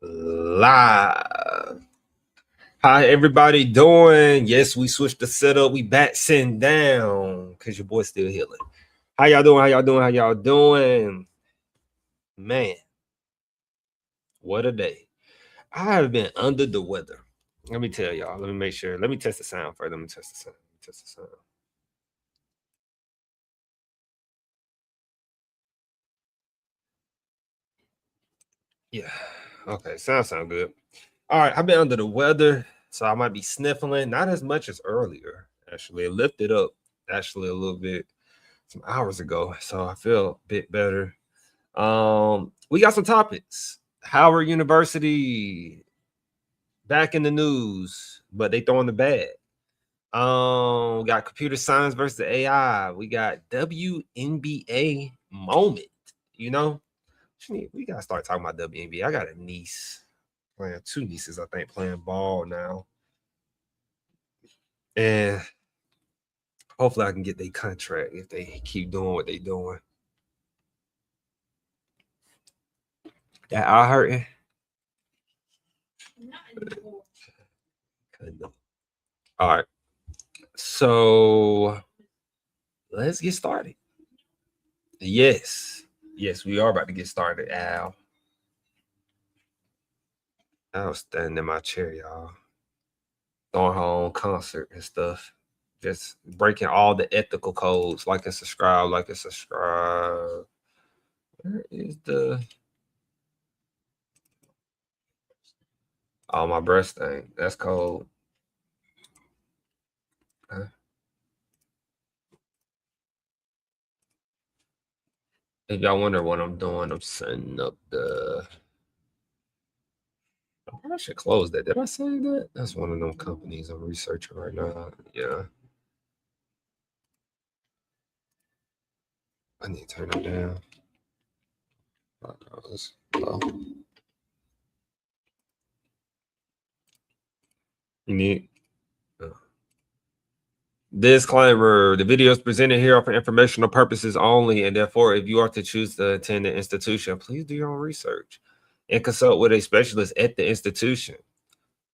Live. How everybody doing? Yes, we switched the setup. We back sitting down because your boy's still healing. How y'all doing? How y'all doing? How y'all doing? Man, what a day. I have been under the weather. Let me tell y'all. Let me make sure. Let me test the sound first. Let me test the sound. Test the sound. Yeah. Okay. Sound good. All right. I've been under the weather, so I might be sniffling. Not as much as earlier. Actually, it lifted up actually a little bit some hours ago, so I feel a bit better. We got some topics. Howard University back in the news, but they throwing the bad. We got computer science versus AI. We got WNBA moment. You know, we gotta start talking about WNBA. I got a niece playing, two nieces, I think, playing ball now, and hopefully I can get their contract if they keep doing what they doing. That eye hurting. All right. So let's get started. Yes. Yes, we are about to get started, Al. I was standing in my chair, y'all. Throwing her own concert and stuff. Just breaking all the ethical codes. Like and subscribe, like and subscribe. Where is the my breast thing? That's cold. Huh? If y'all wonder what I'm doing, I'm setting up the I should close that. Did I say that? That's one of them companies I'm researching right now. Yeah. I need to turn it down. You need. Disclaimer: the videos presented here are for informational purposes only, and therefore, if you are to choose to attend the institution, please do your own research and consult with a specialist at the institution.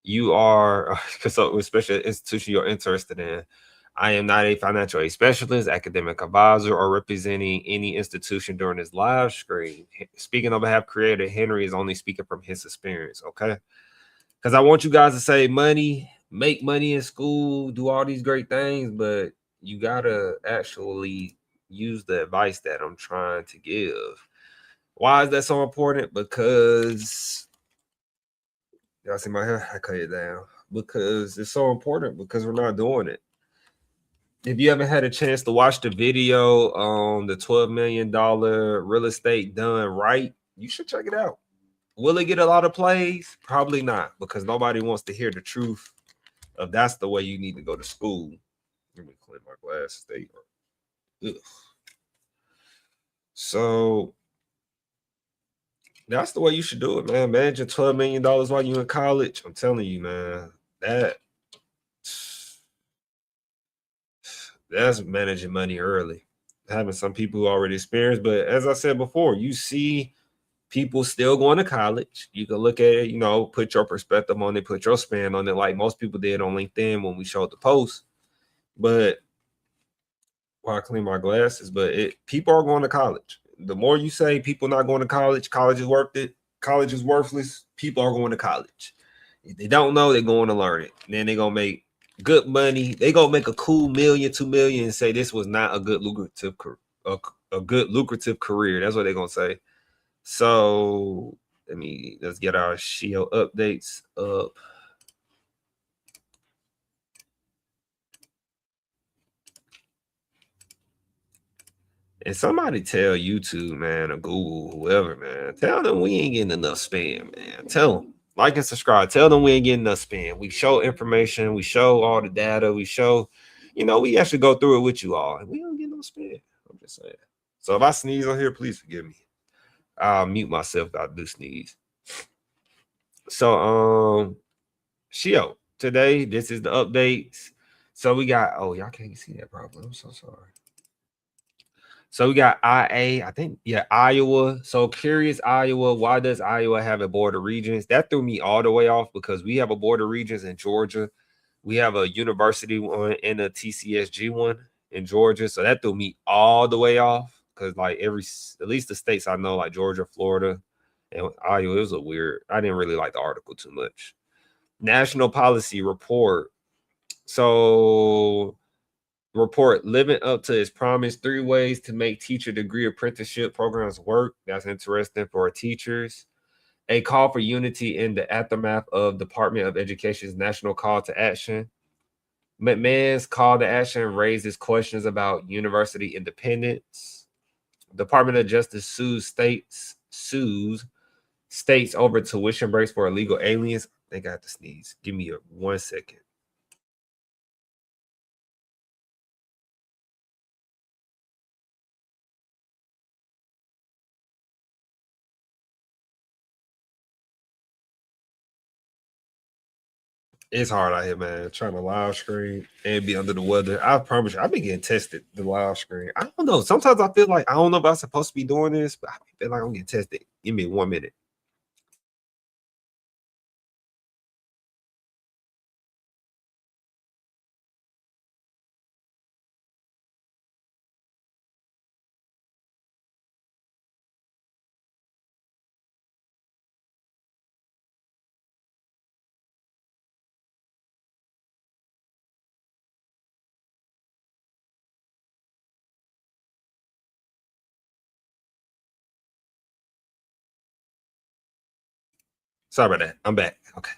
You are consult with a special institution you're interested in. I am not a financial aid specialist, academic advisor, or representing any institution during this live stream. Speaking on behalf of Creator, Henry is only speaking from his experience, okay? Because I want you guys to save money, make money in school, do all these great things, but you gotta actually use the advice that I'm trying to give. Why is that so important? Because y'all see my hair? I cut it down. Because it's so important because we're not doing it. If you haven't had a chance to watch the video on the $12 million real estate done right, you should check it out. Will it get a lot of plays? Probably not, because nobody wants to hear the truth of that's the way you need to go to school. Let me clean my glasses. So that's the way you should do it, man. Managing $12 million while you're in college. I'm telling you, man, that's managing money early. Having some people who already experienced, but as I said before, you see people still going to college. You can look at it, put your perspective on it, put your spin on it, like most people did on LinkedIn when we showed the post. But while I clean my glasses, but people are going to college. The more you say people not going to college, college is worth it, college is worthless, people are going to college. If they don't know, they're going to learn it. And then they're going to make good money. They're going to make a cool $1 million, $2 million and say this was not a good lucrative career. That's what they're going to say. So let's get our shield updates up. And somebody tell YouTube, man, or Google, whoever, man, tell them we ain't getting enough spam, man. Tell them, like and subscribe. Tell them we ain't getting enough spam. We show information. We show all the data. We show, we actually go through it with you all. And we don't get no spam. I'm just saying. So if I sneeze on here, please forgive me. I'll mute myself if I do sneeze. So, Shio, today, this is the updates. So we got, y'all can't see that problem. I'm so sorry. So we got IA, I think, yeah, Iowa. So curious, Iowa. Why does Iowa have a board of regents? That threw me all the way off because we have a board of regents in Georgia. We have a university one and a TCSG one in Georgia. So that threw me all the way off because like at least the states I know, like Georgia, Florida, and Iowa, it was a weird. I didn't really like the article too much. National policy report. So report living up to its promise, 3 ways to make teacher degree apprenticeship programs work. That's interesting for teachers. A call for unity in the aftermath of Department of Education's national call to action. McMahon's call to action raises questions about university independence. Department of Justice sues states over tuition breaks for illegal aliens. I think I have to sneeze. Give me 1 second. It's hard out here, man. Trying to live screen and be under the weather. I promise you, I've been getting tested the live screen. I don't know. Sometimes I feel like I don't know if I'm supposed to be doing this, but I feel like I'm getting tested. Give me 1 minute. Sorry about that. I'm back. Okay.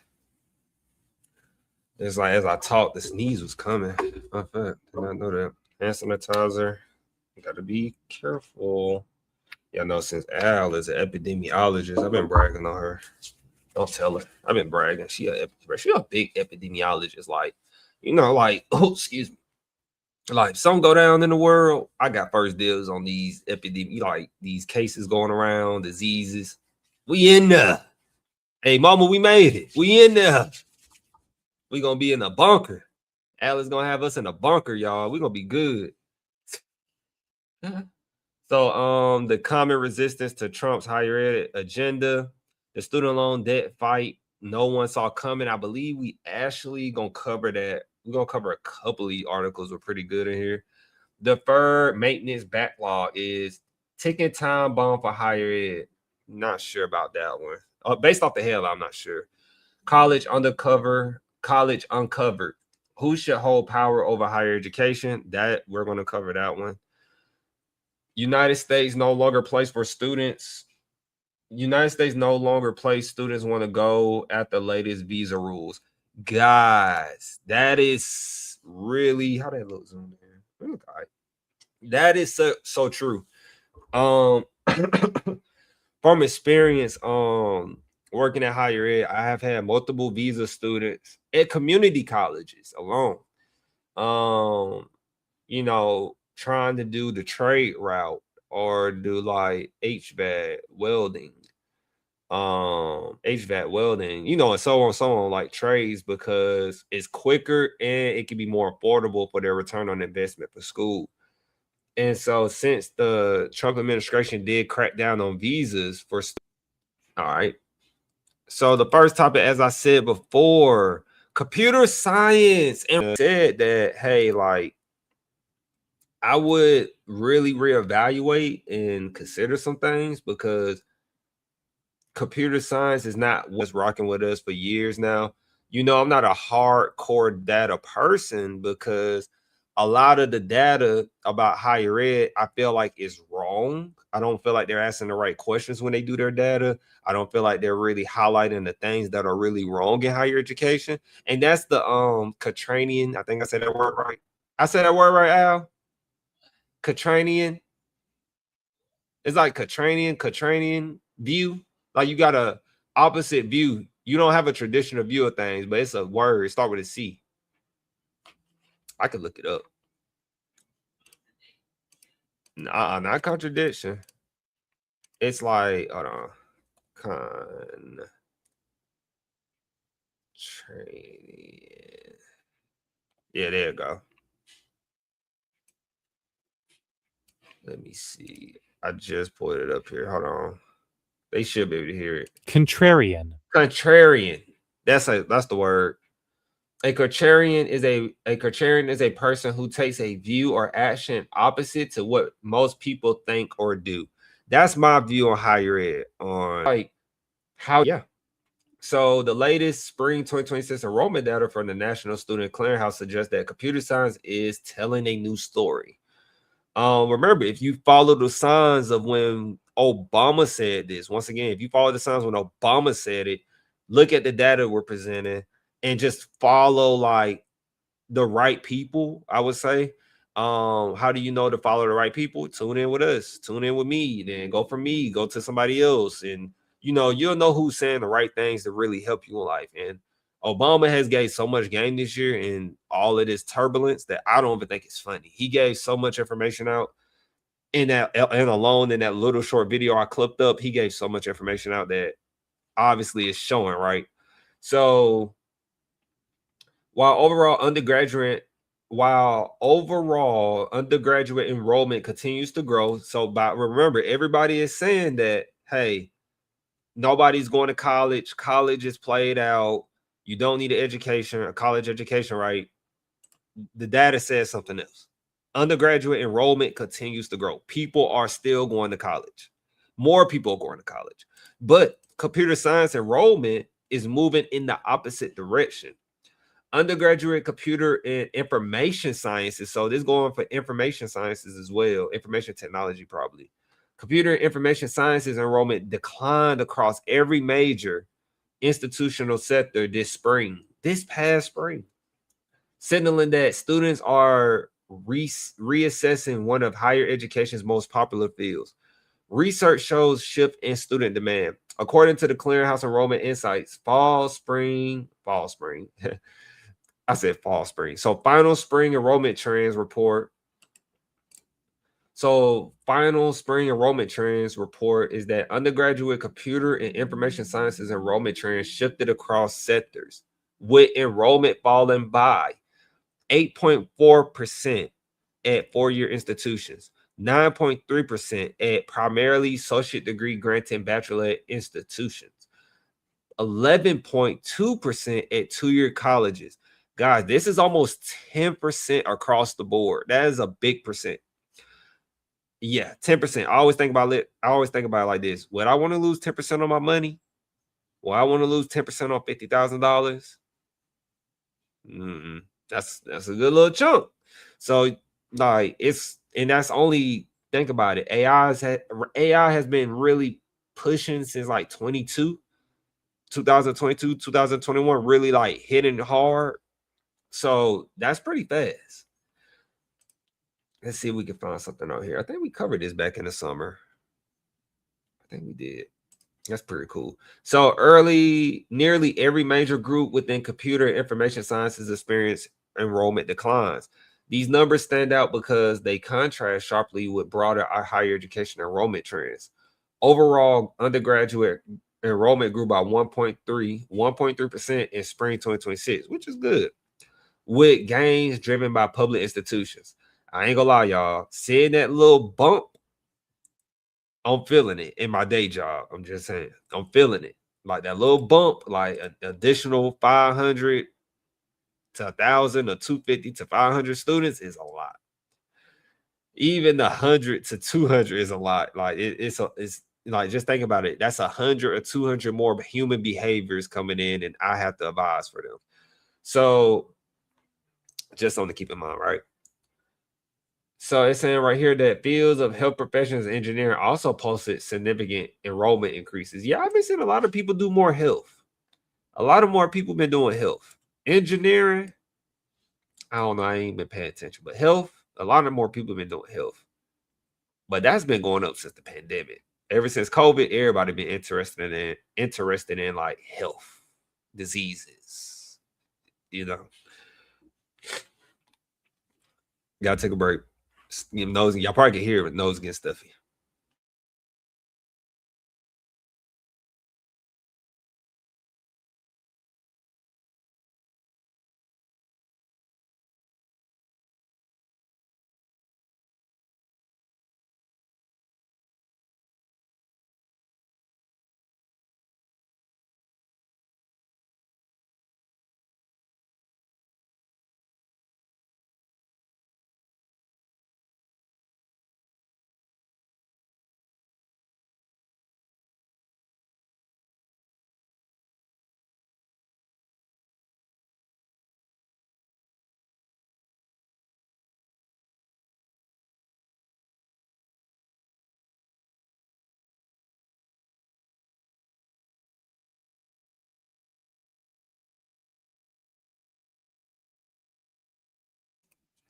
It's like as I talked, the sneeze was coming. I did not know that. Hand sanitizer. You gotta be careful. Yeah, I know since Al is an epidemiologist, I've been bragging on her. Don't tell her. I've been bragging. She a big epidemiologist. Like, like, oh, excuse me. Like, if something go down in the world, I got first dibs on these like these cases going around, diseases. We in there. Hey, mama, we made it. We in there. We gonna be in a bunker. Alex gonna have us in a bunker, y'all. We gonna be good. So, the common resistance to Trump's higher ed agenda, the student loan debt fight, no one saw coming. I believe we actually gonna cover that. We're gonna cover a couple of articles. We're pretty good in here. Deferred maintenance backlog is ticking time bomb for higher ed. Not sure about that one. Based off the headline, I'm not sure. College uncovered. Who should hold power over higher education? That we're going to cover that one. United States no longer place for students. United States no longer place students want to go at the latest visa rules. Guys, that is really how that looks on there. Okay. That is so true. Um from experience, working at higher ed, I have had multiple visa students at community colleges alone. Um, trying to do the trade route or do like HVAC welding, and so on, like trades because it's quicker and it can be more affordable for their return on investment for school. And so since the Trump administration did crack down on visas for all right. So the first topic, as I said before, computer science, and said that, hey, like I would really reevaluate and consider some things because computer science is not what's rocking with us for years now. I'm not a hardcore data person because a lot of the data about higher ed, I feel like is wrong. I don't feel like they're asking the right questions when they do their data. I don't feel like they're really highlighting the things that are really wrong in higher education. And that's the Katranian. I think I said that word right. I said that word right, Al. Katranian. It's like Katranian view. Like you got a opposite view. You don't have a traditional view of things, but it's a word. It start with a C. I could look it up. Nah, not contradiction. It's like, hold on. Training. Yeah, there you go. Let me see. I just pulled it up here. Hold on. They should be able to hear it. Contrarian. Contrarian. That's the word. A contrarian is a person who takes a view or action opposite to what most people think or do. That's my view on higher ed. On like how So the latest spring 2026 enrollment data from the National Student Clearinghouse suggests that computer science is telling a new story. Remember, if you follow the signs of when Obama said this, once again, if you follow the signs when Obama said it, look at the data we're presenting and just follow like the right people, I would say. How do you know to follow the right people? Tune in with us, tune in with me, then go from me, go to somebody else, and you'll know who's saying the right things to really help you in life. And Obama has gave so much game this year and all of this turbulence that I don't even think it's funny. He gave so much information out in that, and alone in that little short video I clipped up, he gave so much information out that obviously is showing, right? So while overall undergraduate enrollment continues to grow, remember, everybody is saying that, hey, nobody's going to college. College is played out. You don't need a college education, right? The data says something else. Undergraduate enrollment continues to grow. People are still going to college. More people are going to college. But computer science enrollment is moving in the opposite direction. Undergraduate computer and information sciences. So this going for information sciences as well. Information technology, probably. Computer and information sciences enrollment declined across every major institutional sector this past spring, signaling that students are reassessing one of higher education's most popular fields. Research shows shift in student demand. According to the Clearinghouse Enrollment Insights, fall, spring. I said fall, spring. So final spring enrollment trends report. Final spring enrollment trends report is that undergraduate computer and information sciences enrollment trends shifted across sectors, with enrollment falling by 8.4% at four-year institutions, 9.3% at primarily associate degree granting bachelor institutions, 11.2% at two-year colleges. Guys, this is almost 10% across the board. That is a big percent. Yeah, 10%. I always think about it like this. Would I want to lose 10% on my money? Well, I want to lose 10% on $50,000. That's a good little chunk. So like that's only, think about it. AI has been really pushing since like 2022, 2021, really like hitting hard. So that's pretty fast. Let's see if we can find something out here. I think we covered this back in the summer. I think we did. That's pretty cool. So nearly every major group within computer and information sciences experience enrollment declines. These numbers stand out because they contrast sharply with broader higher education enrollment trends. Overall, undergraduate enrollment grew by 1.3% in spring 2026, which is good, with gains driven by public institutions. I ain't gonna lie, y'all. Seeing that little bump, I'm feeling it in my day job. I'm just saying, I'm feeling it. Like that little bump, like an additional 500 to 1,000 or 250 to 500 students is a lot. Even 100 to 200 is a lot. Like it's like, just think about it. That's 100 or 200 more human behaviors coming in, and I have to advise for them. So just something to keep in mind, right? So it's saying right here that fields of health professions and engineering also posted significant enrollment increases. Yeah, I've been seeing a lot of people do more health. A lot of more people been doing health. Engineering, I don't know, I ain't been paying attention. But health, a lot of more people been doing health. But that's been going up since the pandemic. Ever since COVID, everybody been interested in like health, diseases. Gotta take a break. Y'all probably can hear it, nose getting stuffy.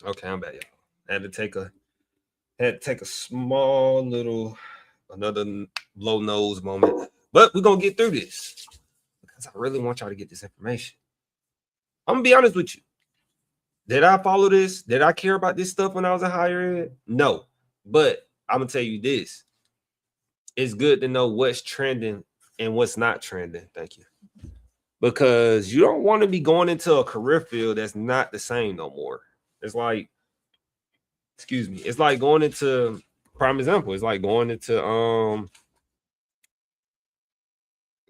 Okay, I'm back, y'all. I had to take a small little another low nose moment, but we're gonna get through this because I really want y'all to get this information. I'm gonna be honest with you. Did I follow this? Did I care about this stuff when I was in higher ed? No, but I'm gonna tell you this: it's good to know what's trending and what's not trending. Thank you. Because you don't want to be going into a career field that's not the same no more. It's like, excuse me, it's like going into prime example, it's like going into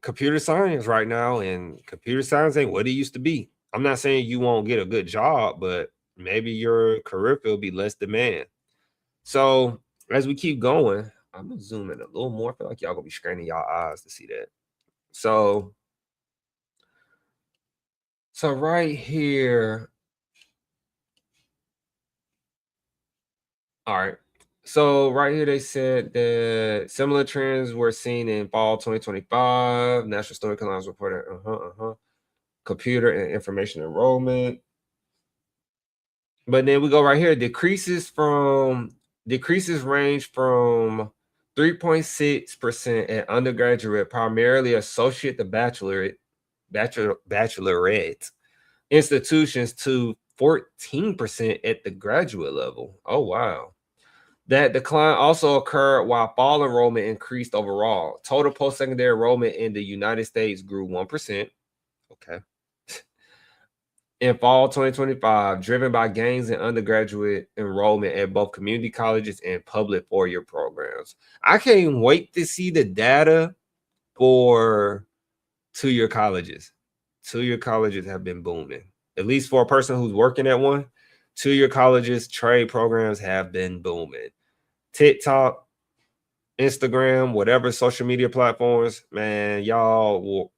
computer science right now, and computer science ain't what it used to be. I'm not saying you won't get a good job, but maybe your career field be less demand. So as we keep going, I'm gonna zoom in a little more. I feel like y'all gonna be straining y'all eyes to see that. So right here, all right. So right here, they said that similar trends were seen in fall 2025. National Student College reported computer and information enrollment. But then we go right here. Decreases range from 3.6% at undergraduate, primarily associate to bachelorette institutions, to 14% at the graduate level. Oh wow. That decline also occurred while fall enrollment increased overall. Total post-secondary enrollment in the United States grew 1%. Okay. In fall 2025, driven by gains in undergraduate enrollment at both community colleges and public four-year programs. I can't wait to see the data for two-year colleges. Two-year colleges have been booming. At least for a person who's working at one, two-year colleges, trade programs have been booming. TikTok, Instagram, whatever social media platforms, man, y'all,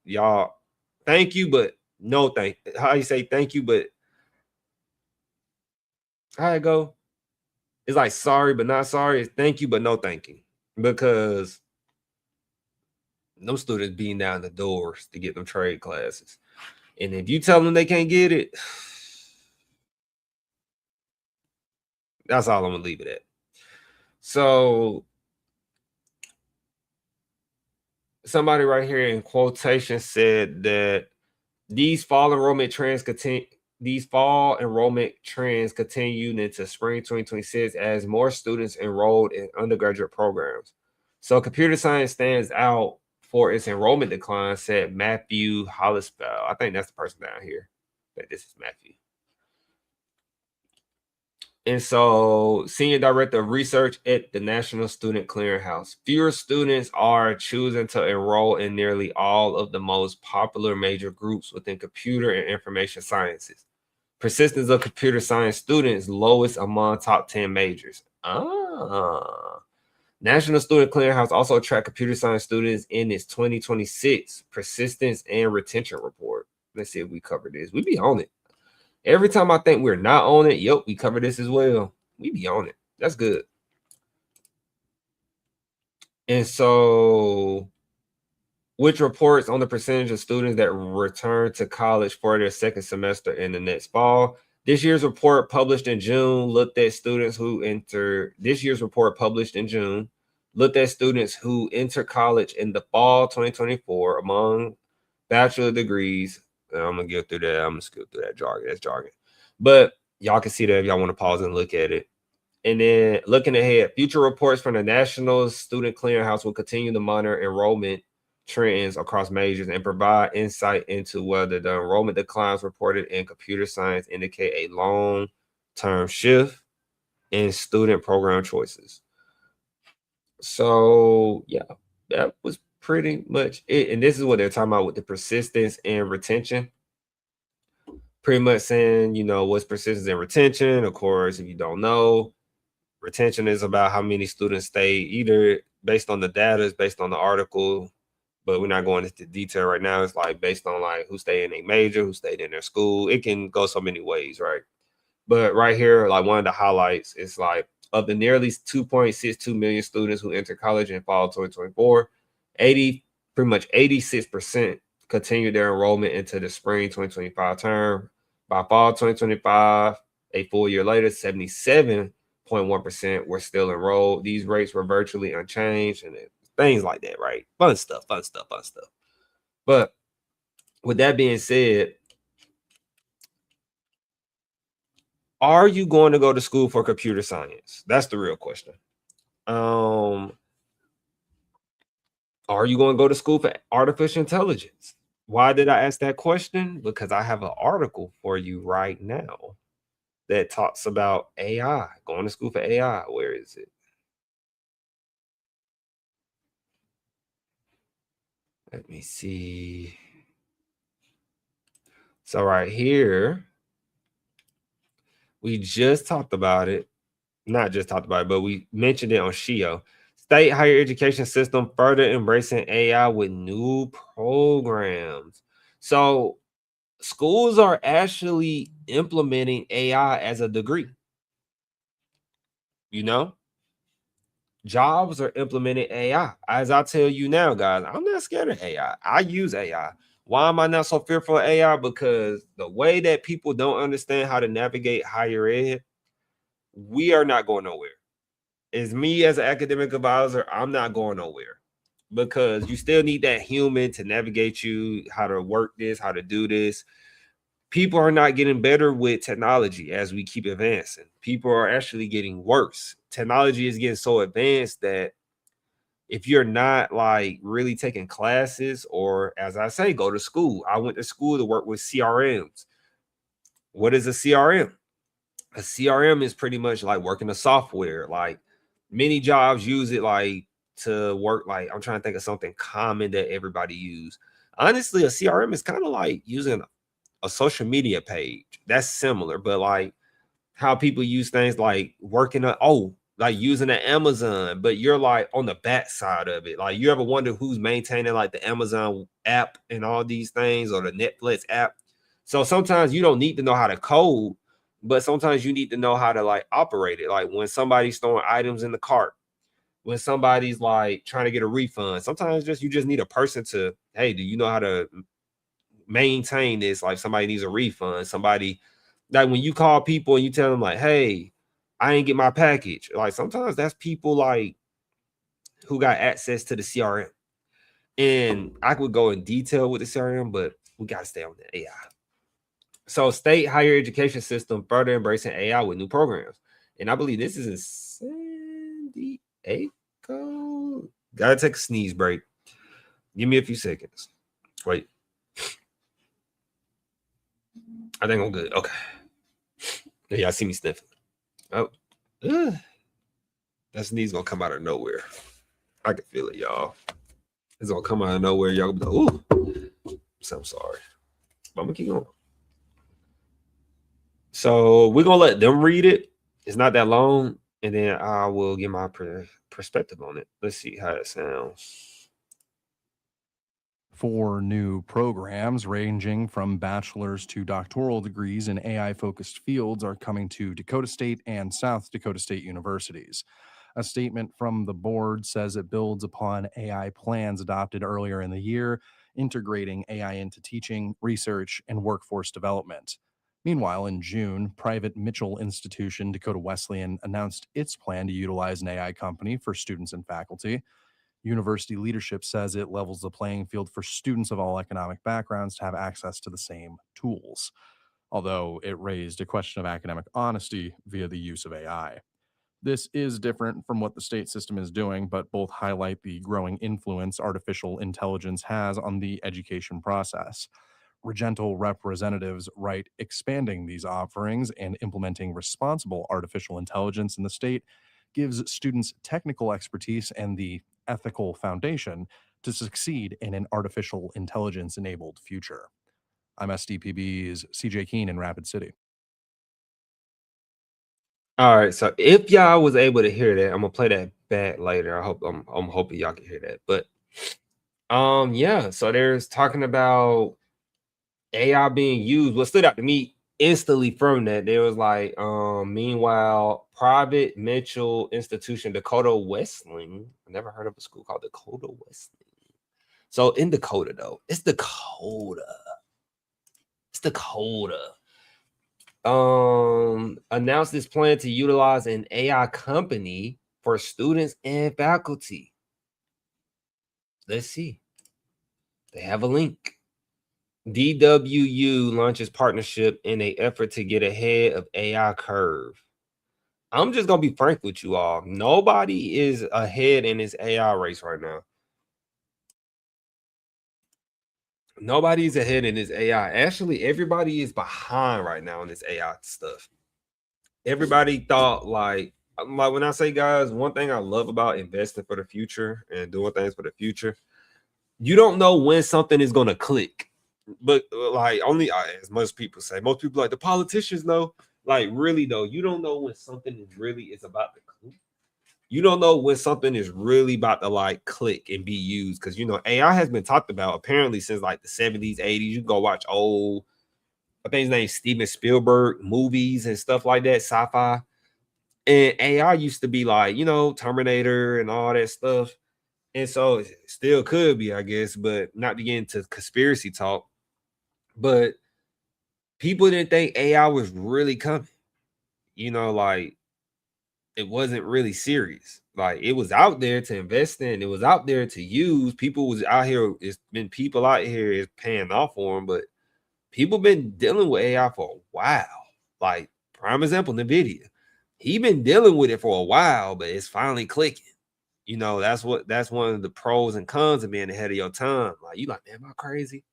thank you, but no thank. How you say thank you, but how it go? It's like sorry, but not sorry. It's thank you, but no thank you. Because no students being down the doors to get them trade classes. And if you tell them they can't get it, that's all I'm gonna leave it at. So somebody right here in quotation said that these fall enrollment trends continued into spring 2026 as more students enrolled in undergraduate programs. So computer science stands out for its enrollment decline, said Matthew Hollisfeld. I think that's the person down here. But this is Matthew. And so, Senior Director of Research at the National Student Clearinghouse. Fewer students are choosing to enroll in nearly all of the most popular major groups within computer and information sciences. Persistence of computer science students lowest among top 10 majors. National Student Clearinghouse also tracked computer science students in its 2026 persistence and retention report. Let's see if we cover this. We be on it. Every time I think we're not on it, yep, we cover this as well. We be on it. That's good. And so, which reports on the percentage of students that return to college for their second semester in the next fall. This year's report published in June looked at students who enter. This year's report published in June looked at students who enter college in the fall 2024 among bachelor degrees. I'm gonna get through that. I'm gonna skip through that jargon. That's jargon. But y'all can see that if y'all want to pause and look at it. And then looking ahead, future reports from the National Student Clearinghouse will continue to monitor enrollment trends across majors and provide insight into whether the enrollment declines reported in computer science indicate a long-term shift in student program choices. So yeah, that was pretty much it. And this is what they're talking about with the persistence and retention. Pretty much saying, what's persistence and retention. Of course, if you don't know, retention is about how many students stay, either based on the data, it's based on the article, but we're not going into detail right now. It's like based on like who stayed in a major, who stayed in their school. It can go so many ways, right? But right here, like one of the highlights is like of the nearly 2.62 million students who enter college in fall 2024, pretty much 86% continued their enrollment into the spring 2025 term. By fall 2025, A full year later, 77.1% were still enrolled. These rates were virtually unchanged, and things like that, right? Fun stuff. But with that being said, are you going to go to school for computer science? That's the real question. Are you going to go to school for artificial intelligence? Why did I ask that question? Because I have an article for you right now that talks about AI, going to school for AI. Where is it? Let me see. So right here, we just talked about it. Not just talked about it, but we mentioned it on SHIO. State higher education system further embracing AI with new programs. So schools are actually implementing AI as a degree. You know, jobs are implementing AI. As I tell you now, guys, I'm not scared of AI. I use AI. Why am I not so fearful of AI? Because the way that people don't understand how to navigate higher ed, we are not going nowhere. As me as an academic advisor, I'm not going nowhere because you still need that human to navigate you, how to work this, how to do this. People are not getting better with technology as we keep advancing. People are actually getting worse. Technology is getting so advanced that if you're not like really taking classes, or as I say, go to school. I went to school to work with CRMs. What is a CRM? A CRM is pretty much like working the software. Like many jobs use it like to work. Like I'm trying to think of something common that everybody use. Honestly, a CRM is kind of like using a social media page. That's similar, but like how people use things like working on like using an Amazon, but you're like on the back side of it. Like you ever wonder who's maintaining like the Amazon app and all these things, or the Netflix app? So sometimes you don't need to know how to code, but sometimes you need to know how to like operate it. Like when somebody's throwing items in the cart, when somebody's like trying to get a refund, sometimes you just need a person to, hey, do you know how to maintain this? Like somebody needs a refund, somebody, like when you call people and you tell them like, hey, I ain't get my package. Like sometimes that's people like who got access to the CRM. And I could go in detail with the CRM, but we got to stay on the AI. So state higher education system further embracing AI with new programs. And I believe this is in San Diego. Gotta take a sneeze break. Give me a few seconds. Wait. I think I'm good. Okay. Yeah, I see me sniffing. Oh, that sneeze gonna come out of nowhere. I can feel it, y'all. It's gonna come out of nowhere. Y'all gonna be like, ooh. So I'm sorry. But I'm gonna keep going. So we're gonna let them read it. It's not that long, and then I will get my perspective on it. Let's see how it sounds. 4 new programs ranging from bachelor's to doctoral degrees in AI-focused fields are coming to Dakota State and South Dakota State universities. A statement from the board says it builds upon AI plans adopted earlier in the year, integrating AI into teaching, research, and workforce development. Meanwhile, in June, private Mitchell institution Dakota Wesleyan announced its plan to utilize an AI company for students and faculty. University leadership says it levels the playing field for students of all economic backgrounds to have access to the same tools, although it raised a question of academic honesty via the use of AI. This is different from what the state system is doing, but both highlight the growing influence artificial intelligence has on the education process. Regental representatives write expanding these offerings and implementing responsible artificial intelligence in the state gives students technical expertise and the ethical foundation to succeed in an artificial intelligence enabled future. I'm SDPB's CJ Keene in Rapid City. All right. So if y'all was able to hear that, I'm gonna play that back later. I'm hoping y'all can hear that. But yeah, so there's talking about AI being used. What stood out to me instantly from that, there was like, meanwhile, private Mitchell institution, Dakota Wesleyan. I never heard of a school called Dakota Wesleyan. So in Dakota, though, it's Dakota. It's Dakota. announced its plan to utilize an AI company for students and faculty. Let's see. They have a link. DWU launches partnership in an effort to get ahead of AI curve. I'm just gonna be frank with you all. Nobody is ahead in this AI race right now. Nobody's ahead in this AI. Actually, everybody is behind right now in this AI stuff. Everybody thought like when I say, guys, one thing I love about investing for the future and doing things for the future, you don't know when something is gonna click. But like only as most people say, most people like the politicians know. Like really though, you don't know when something is really is about to click. You don't know when something is really about to like click and be used because you know AI has been talked about apparently since like the 70s, 80s. You can go watch old, I think his name's Steven Spielberg movies and stuff like that, sci-fi. And AI used to be like, you know, Terminator and all that stuff. And so it still could be, I guess, but not to get into conspiracy talk. But people didn't think AI was really coming. You know, like it wasn't really serious. Like it was out there to invest in, it was out there to use. People was out here, it's been people out here is paying off for them, but people been dealing with AI for a while. Like prime example, Nvidia. He been dealing with it for a while, but it's finally clicking. You know, that's one of the pros and cons of being ahead of your time. Like you like, man, am I crazy?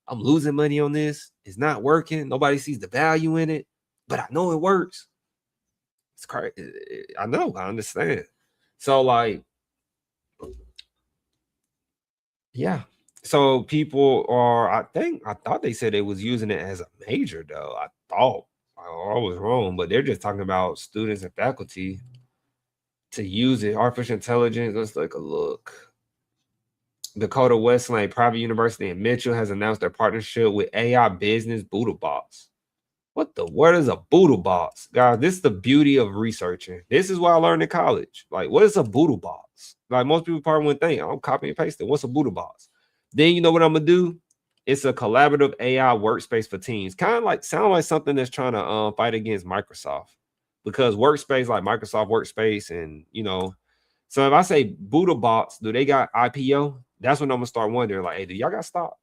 I'm losing money on this. It's not working. Nobody sees the value in it, but I know it works. It's crazy. I know. I understand. So, like, yeah. So people are. I thought they said they was using it as a major though. I thought I was wrong, but they're just talking about students and faculty to use it. Artificial intelligence. Let's take a look. Dakota Wesleyan Private University in Mitchell has announced their partnership with AI business BoodleBots. What is a BoodleBots? Guys, this is the beauty of researching. This is what I learned in college. Like, what is a BoodleBots? Like, most people probably wouldn't think, I'm copying and pasting. What's a BoodleBots? Then you know what I'm gonna do? It's a collaborative AI workspace for teams. Kind of like sound like something that's trying to fight against Microsoft. Because workspace like Microsoft Workspace, and you know, so if I say BoodleBots, do they got IPO? That's when I'm gonna start wondering, like, hey, do y'all got stock?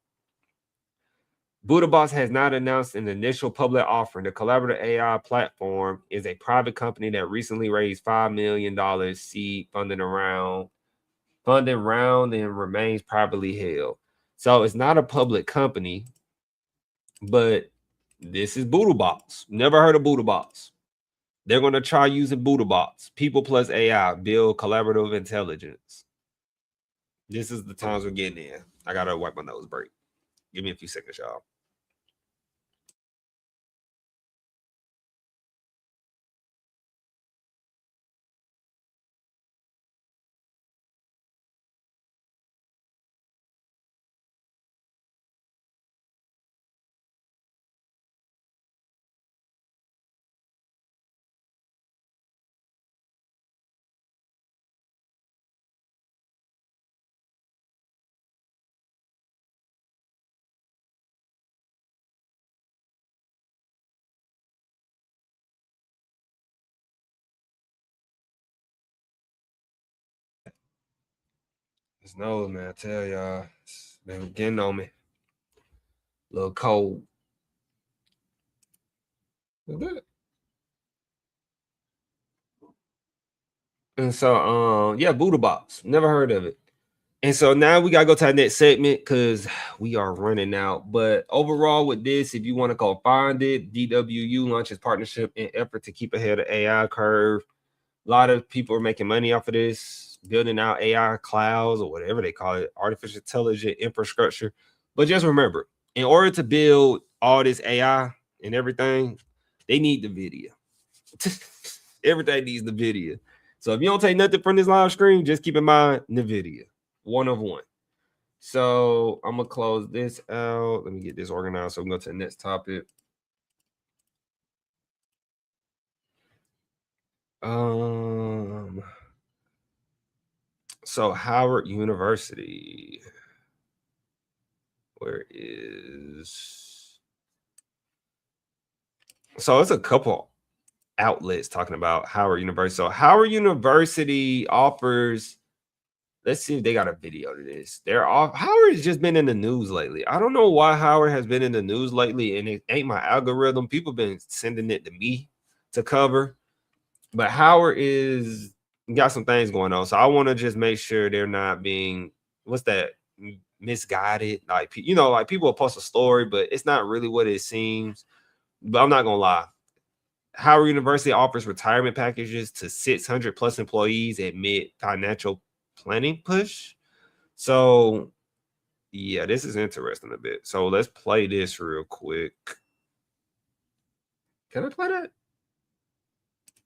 BuddhaBoss has not announced an initial public offering. The collaborative AI platform is a private company that recently raised $5 million seed funding round and remains privately held. So it's not a public company, but this is BoodleBots. Never heard of BoodleBots. They're going to try using BoodleBots. People plus AI build collaborative intelligence. This is the times we're getting in. I got to wipe my nose break. Give me a few seconds, y'all. This nose, man, I tell y'all, it's been getting on me. A little cold. And so, yeah, Buddha Box. Never heard of it. And so now we gotta go to our next segment because we are running out. But overall, with this, if you want to go find it, DWU launches partnership in effort to keep ahead of AI curve. A lot of people are making money off of this, building out AI clouds or whatever they call it, artificial intelligence infrastructure. But just remember, in order to build all this AI and everything, they need the video. Everything needs the video. So if you don't take nothing from this live stream, just keep in mind Nvidia, one of one. So I'm gonna close this out. Let me get this organized so we can go to the next topic. Um, so Howard University, where is So it's a couple outlets talking about Howard University. So Howard University offers, let's see if they got a video to this. Howard has just been in the news lately. I don't know why Howard has been in the news lately, and it ain't my algorithm. People been sending it to me to cover. But Howard is got some things going on. So I want to just make sure they're not being, what's that, misguided. Like, like people will post a story, but it's not really what it seems. But I'm not gonna lie. Howard University offers retirement packages to 600 plus employees amid financial planning push. So yeah, this is interesting a bit. So let's play this real quick. Can I play that?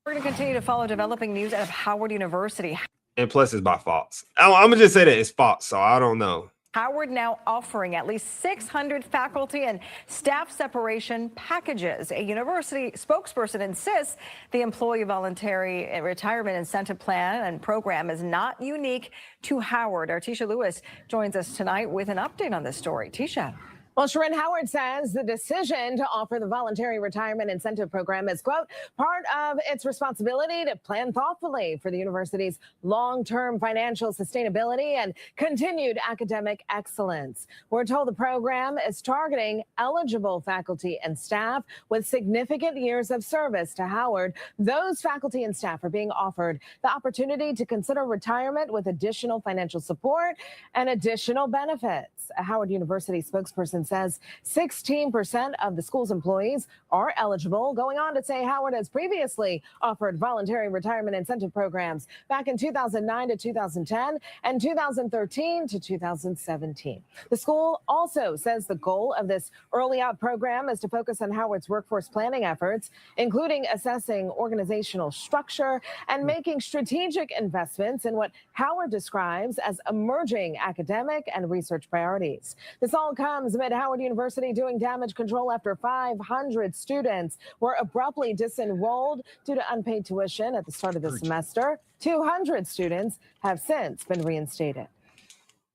We're going to continue to follow developing news out of Howard University. And plus it's by Fox. I'm gonna just say that it's Fox, so I don't know. Howard now offering at least 600 faculty and staff separation packages. A university spokesperson insists the employee voluntary retirement incentive plan and program is not unique to Howard. Our Tisha Lewis joins us tonight with an update on this story. Tisha. Well, Sharon, Howard says the decision to offer the voluntary retirement incentive program is, quote, part of its responsibility to plan thoughtfully for the university's long-term financial sustainability and continued academic excellence. We're told the program is targeting eligible faculty and staff with significant years of service to Howard. Those faculty and staff are being offered the opportunity to consider retirement with additional financial support and additional benefits. A Howard University spokesperson says 16% of the school's employees are eligible, going on to say Howard has previously offered voluntary retirement incentive programs back in 2009 to 2010 and 2013 to 2017. The school also says the goal of this early out program is to focus on Howard's workforce planning efforts, including assessing organizational structure and making strategic investments in what Howard describes as emerging academic and research priorities. This all comes amid Howard University doing damage control after 500 students were abruptly disenrolled due to unpaid tuition at the start of the semester. 200 students have since been reinstated.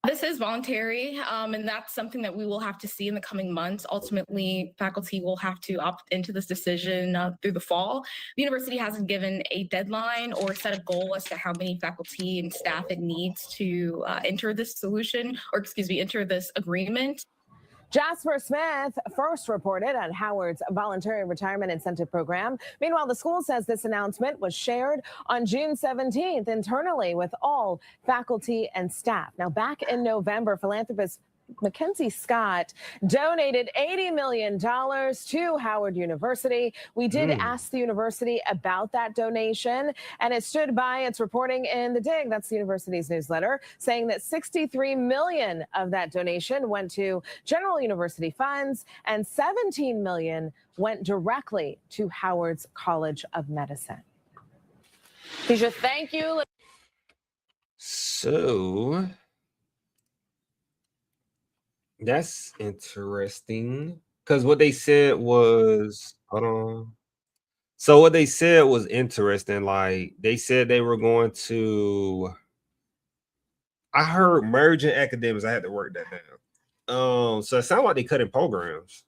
This is voluntary, and that's something that we will have to see in the coming months. Ultimately, faculty will have to opt into this decision through the fall. The university hasn't given a deadline or set a goal as to how many faculty and staff it needs to enter this enter this agreement. Jasper Smith first reported on Howard's voluntary retirement incentive program. Meanwhile, the school says this announcement was shared on June 17th internally with all faculty and staff. Now, back in November, philanthropist Mackenzie Scott donated $80 million to Howard University. We did ask the university about that donation, and it stood by its reporting in The Dig, that's the university's newsletter, saying that $63 million of that donation went to general university funds and $17 million went directly to Howard's College of Medicine. Tisha, thank you. So that's interesting because what they said was, hold on. So what they said was interesting. Like they said they were going to, I heard merging academics. I had to work that down. So it sounds like they cut in programs,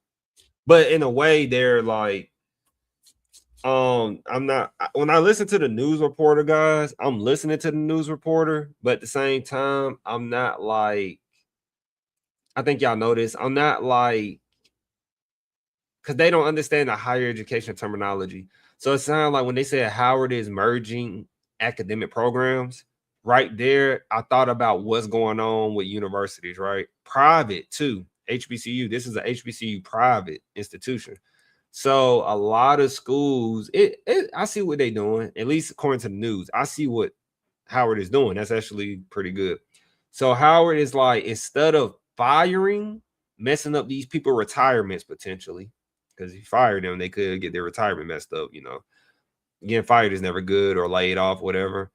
but in a way they're like, I'm not, when I listen to the news reporter guys, I'm listening to the news reporter, but at the same time, I'm not like, I think y'all know this. I'm not like, because they don't understand the higher education terminology. So it sounds like when they say Howard is merging academic programs, right there, I thought about what's going on with universities, right? Private too, HBCU. This is a HBCU private institution. So a lot of schools, I see what they're doing, at least according to the news. I see what Howard is doing. That's actually pretty good. So Howard is like, instead of firing, messing up these people retirements potentially, because if you fire them, they could get their retirement messed up. Getting fired is never good, or laid off, whatever.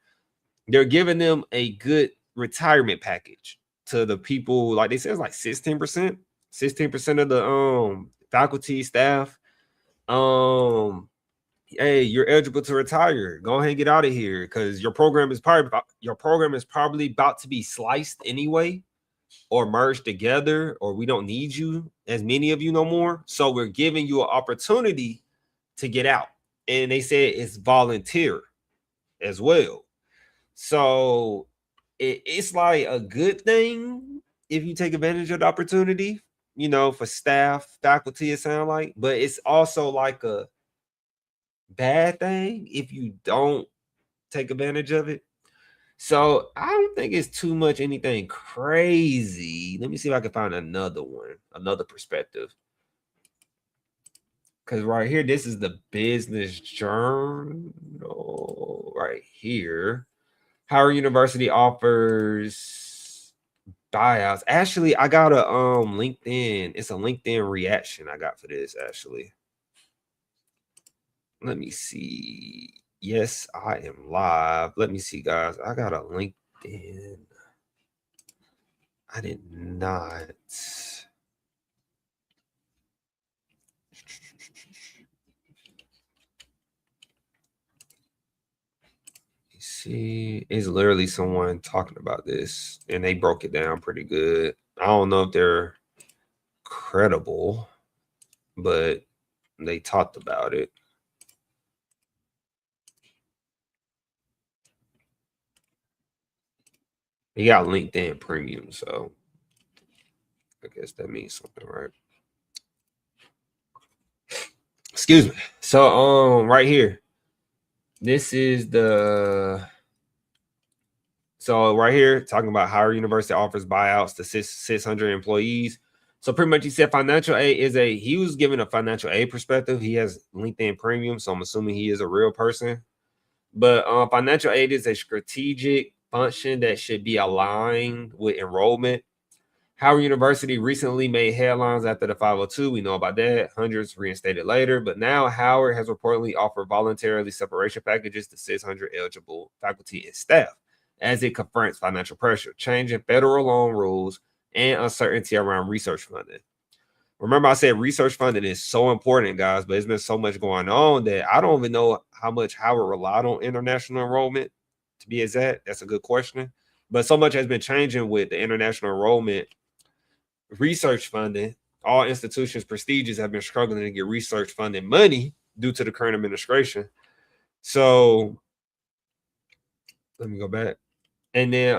They're giving them a good retirement package to the people. Like they said, it's like 16% of the faculty staff. Hey, you're eligible to retire. Go ahead and get out of here, because your program is probably about to be sliced anyway, or merged together, or we don't need you, as many of you no more. So we're giving you an opportunity to get out. And they said it's volunteer as well. So it's like a good thing if you take advantage of the opportunity, you know, for staff, faculty, it sounds like, but it's also like a bad thing if you don't take advantage of it. So I don't think it's too much anything crazy. Let me see if I can find another one, another perspective. Because right here, this is the Business Journal right here. Howard University offers buyouts. Actually, I got a LinkedIn. It's a LinkedIn reaction I got for this, actually. Let me see. Yes, I am live. Let me see, guys. I got a LinkedIn. I did not. See, it's literally someone talking about this, and they broke it down pretty good. I don't know if they're credible, but they talked about it. He got LinkedIn Premium, so I guess that means something, right? Excuse me. So right here, this is the right here talking about Howard University offers buyouts to 600 employees. So pretty much he said financial aid is he was given a financial aid perspective. He has LinkedIn Premium, so I'm assuming he is a real person. But financial aid is a strategic function that should be aligned with enrollment. Howard University recently made headlines after the 502. We know about that. Hundreds reinstated later. But now Howard has reportedly offered voluntarily separation packages to 600 eligible faculty and staff as it confronts financial pressure, changing federal loan rules, and uncertainty around research funding. Remember, I said research funding is so important, guys, but there's been so much going on that I don't even know how much Howard relied on international enrollment, to be exact. That's a good question. But so much has been changing with the international enrollment research funding. All institutions prestigious have been struggling to get research funding money due to the current administration. So let me go back. And then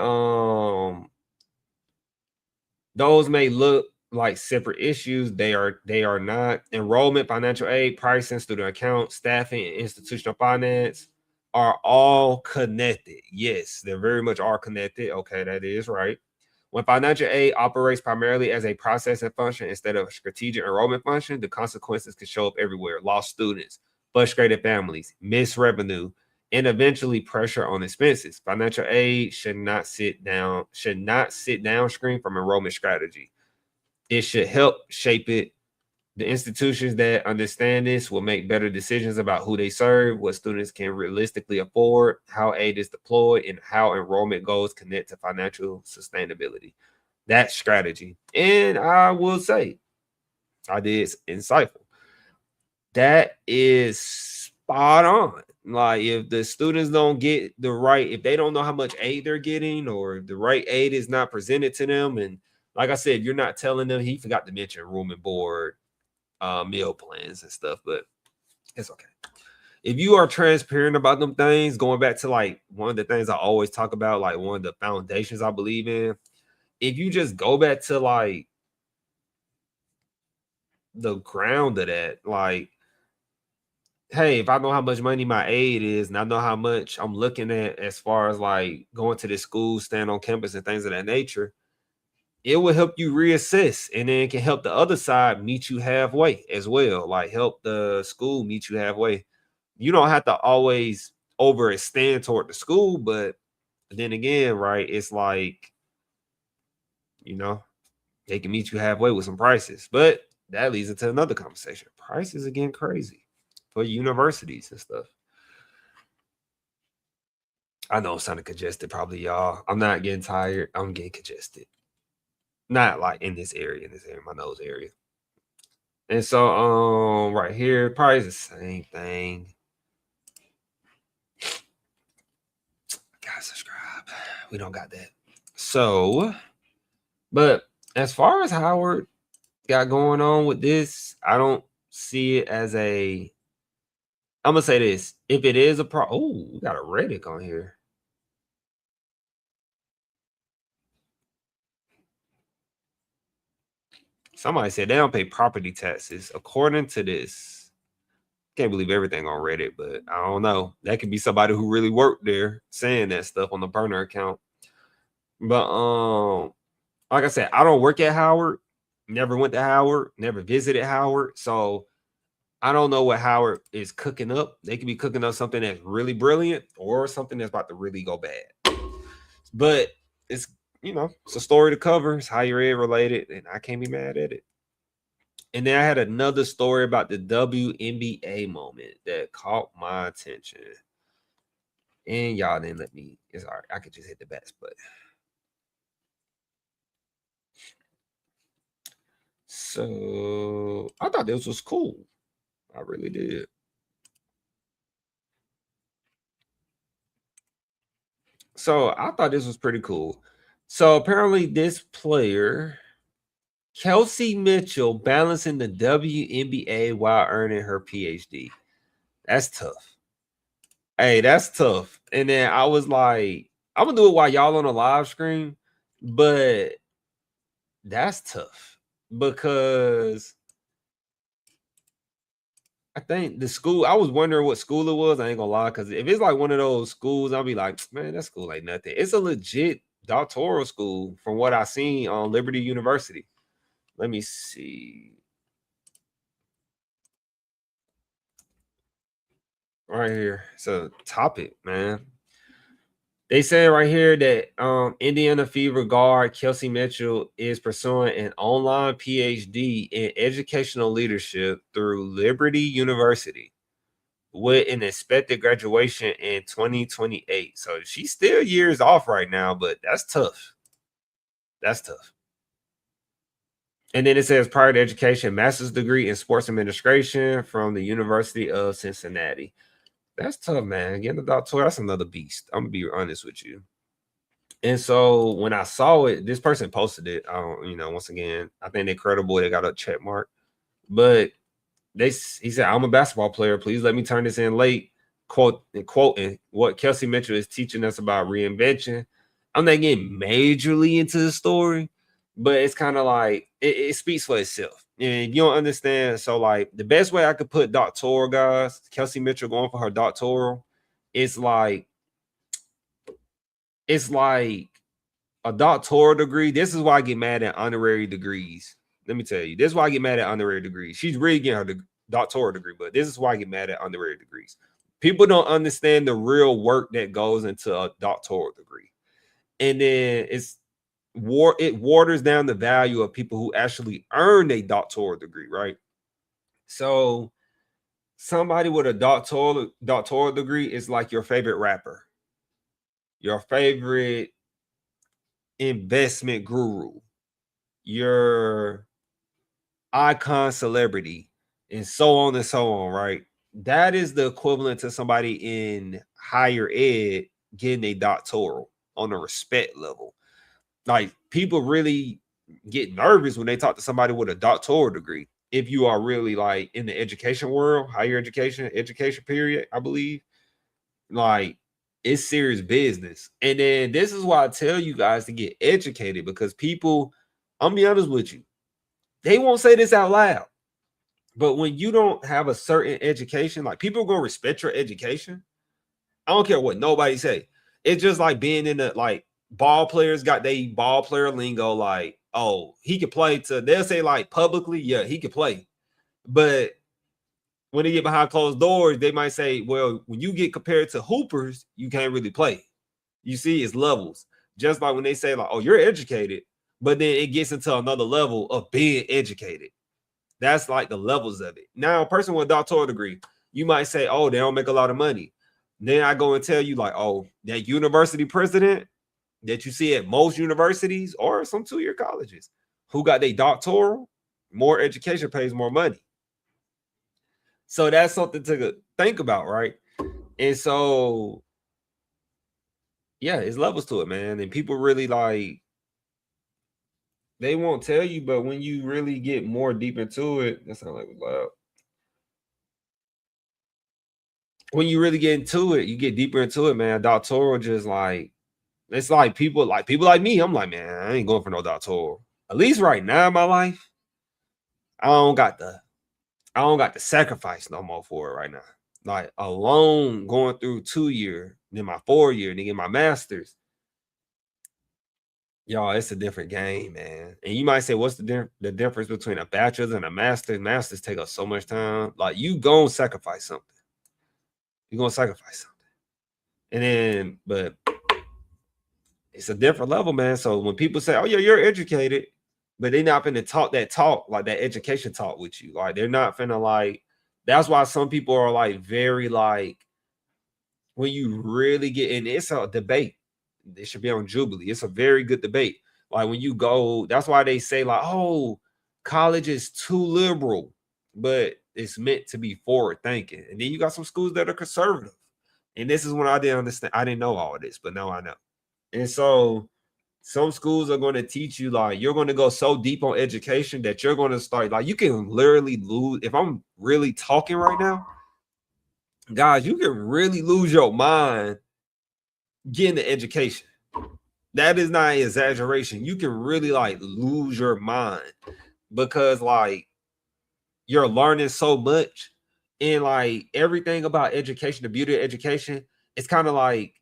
those may look like separate issues. They are not. Enrollment, financial aid, pricing, student account, staffing, and institutional finance are all connected. Yes, they very much are connected. Okay, that is right. When financial aid operates primarily as a processing function instead of a strategic enrollment function, the consequences can show up everywhere. Lost students, frustrated families, missed revenue, and eventually pressure on expenses. Financial aid should not sit downstream from enrollment strategy. It should help shape it. The institutions that understand this will make better decisions about who they serve, what students can realistically afford, how aid is deployed, and how enrollment goals connect to financial sustainability. That's strategy. And I will say, I did insightful. That is spot on. Like if the students don't get the right, if they don't know how much aid they're getting, or the right aid is not presented to them, and like I said, you're not telling them. He forgot to mention room and board, meal plans and stuff, but it's okay. If you are transparent about them things, going back to like one of the things I always talk about, like one of the foundations I believe in, if you just go back to like the ground of that, like, hey, if I know how much money my aid is and I know how much I'm looking at as far as like going to this school, staying on campus and things of that nature, it will help you reassess, and then it can help the other side meet you halfway as well. Like help the school meet you halfway. You don't have to always overextend toward the school, but then again, right, it's like, you know, they can meet you halfway with some prices. But that leads into another conversation. Prices are getting crazy for universities and stuff. I know I'm sounding congested, probably y'all. I'm not getting tired. I'm getting congested. Not like in this area, my nose area. And so right here, probably the same thing. Gotta subscribe. We don't got that. So, but as far as Howard got going on with this, I don't see it as a I'm gonna say this: if it is a oh, we got a Reddit on here. Somebody said they don't pay property taxes. According to this, can't believe everything on Reddit, but I don't know. That could be somebody who really worked there saying that stuff on the burner account. But like I said, I don't work at Howard. Never went to Howard. Never visited Howard. So I don't know what Howard is cooking up. They could be cooking up something that's really brilliant or something that's about to really go bad. But it's, it's a story to cover. It's higher ed related, and I can't be mad at it. And then I had another story about the WNBA moment that caught my attention. And y'all didn't let me. It's all right. I could just hit the best button. So I thought this was cool. I really did. So I thought this was pretty cool. So apparently this player, Kelsey Mitchell, balancing the WNBA while earning her PhD. That's tough. Hey, that's tough. And then I was like, I'm gonna do it while y'all on the live stream, but that's tough because I think the school, I was wondering what school it was. I ain't gonna lie, because if it's like one of those schools, I'll be like, man, that school ain't nothing. It's a legit doctoral school from what I seen on Liberty University. Let me see. Right here. It's a topic, man. They say right here that Indiana Fever guard Kelsey Mitchell is pursuing an online PhD in educational leadership through Liberty University with an expected graduation in 2028. So she's still years off right now, but that's tough. That's tough. And then it says prior to education, master's degree in sports administration from the University of Cincinnati. That's tough, man. Getting a doctor, that's another beast. I'm gonna be honest with you. And so when I saw it, this person posted it. Once again, I think they're credible. They got a check mark, but he said, "I'm a basketball player. Please let me turn this in late." Quoting what Kelsey Mitchell is teaching us about reinvention. I'm not getting majorly into the story, but it's kind of like it speaks for itself. And you don't understand. So, like, the best way I could put doctoral, guys, Kelsey Mitchell going for her doctoral, it's like a doctoral degree. This is why I get mad at honorary degrees. Let me tell you, this is why I get mad at honorary degrees. She's really getting her doctoral degree, but this is why I get mad at honorary degrees. People don't understand the real work that goes into a doctoral degree. And then it waters down the value of people who actually earn a doctoral degree, right? So somebody with a doctoral degree is like your favorite rapper, your favorite investment guru, your icon celebrity, and so on and so on, right? That is the equivalent to somebody in higher ed getting a doctoral on a respect level. Like, people really get nervous when they talk to somebody with a doctoral degree. If you are really like in the education world, higher education period, I believe, like, it's serious business. And then this is why I tell you guys to get educated, because people, I'm gonna be honest with you, they won't say this out loud, but when you don't have a certain education, like, people are gonna respect your education. I don't care what nobody say. It's just like being in the, like, ball players got they ball player lingo, like, oh, he could play to, they'll say, like, publicly, yeah, he could play. But when they get behind closed doors, they might say, well, when you get compared to hoopers, you can't really play. You see, it's levels. Just like when they say, like, oh, you're educated, but then it gets into another level of being educated. That's like the levels of it. Now, a person with a doctoral degree, you might say, oh, they don't make a lot of money. Then I go and tell you, like, oh, that university president that you see at most universities or some two-year colleges who got their doctoral, more education pays more money. So that's something to think about, right? And so, yeah, it's levels to it, man. And people really, like, they won't tell you, but when you really get more deep into it, that sounds like it was loud. when you really get into it, you get deeper into it, man. Doctoral just like, it's like people like me. I'm like, man, I ain't going for no doctoral. At least right now in my life, I don't got the sacrifice no more for it right now. Like alone going through 2-year, then my 4-year, then get my master's. Y'all, it's a different game, man. And you might say, what's the difference between a bachelor's and a master's? Masters take up so much time. Like you gonna sacrifice something. You're gonna sacrifice something. And then, but it's a different level, man. So when people say, oh yeah, you're educated, but they're not finna talk that talk, like that education talk with you. Like they're not finna like, that's why some people are like very like, when you really get in, it's a debate. It should be on Jubilee. It's a very good debate. Like when you go, that's why they say like, oh, college is too liberal, but it's meant to be forward thinking. And then you got some schools that are conservative. And this is when I didn't understand. I didn't know all of this, but now I know. And so some schools are going to teach you like you're going to go so deep on education that you're going to start like you can literally lose. If I'm really talking right now, guys, you can really lose your mind getting the education. That is not an exaggeration. You can really like lose your mind because like you're learning so much, and like everything about education, the beauty of education, it's kind of like,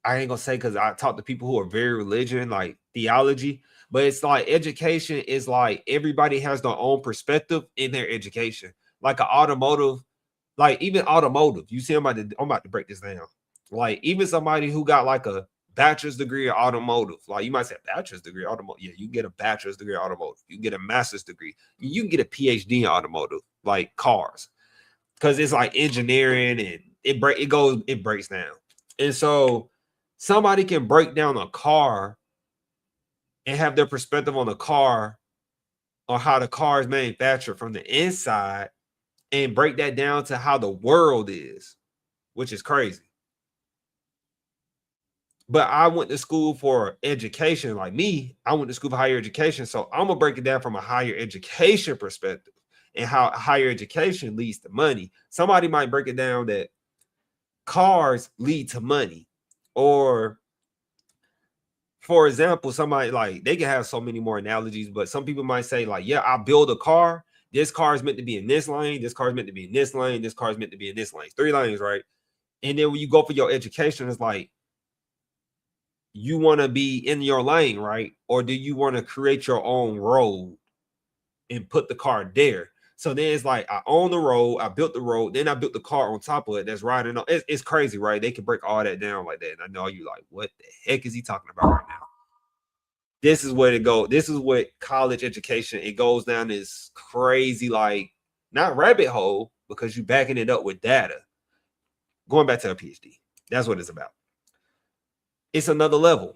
I ain't gonna say because I talk to people who are very religion, like theology, but it's like education is like everybody has their own perspective in their education. Like an automotive, like even automotive, you see, I'm about to break this down. Like even somebody who got like a bachelor's degree in automotive, like you might say bachelor's degree in automotive. Yeah, you get a bachelor's degree in automotive. You get a master's degree. You can get a PhD in automotive, like cars, because it's like engineering and it breaks down. And so somebody can break down a car and have their perspective on the car or how the car is manufactured from the inside and break that down to how the world is, which is crazy. But I went to school for education. Like me, I went to school for higher education. So I'm going to break it down from a higher education perspective and how higher education leads to money. Somebody might break it down that cars lead to money. Or, for example, somebody like, they can have so many more analogies, but some people might say like, yeah, I build a car. This car is meant to be in this lane. This car is meant to be in this lane. This car is meant to be in this lane. 3 lanes, right? And then when you go for your education, it's like, you want to be in your lane, right? Or do you want to create your own road and put the car there? So then it's like, I own the road, I built the road, then I built the car on top of it that's riding on. It's crazy, right? They can break all that down like that. And I know you're like, what the heck is he talking about right now? This is where it goes. This is what college education, it goes down this crazy, like, not rabbit hole, because you're backing it up with data. Going back to a PhD. That's what it's about. It's another level.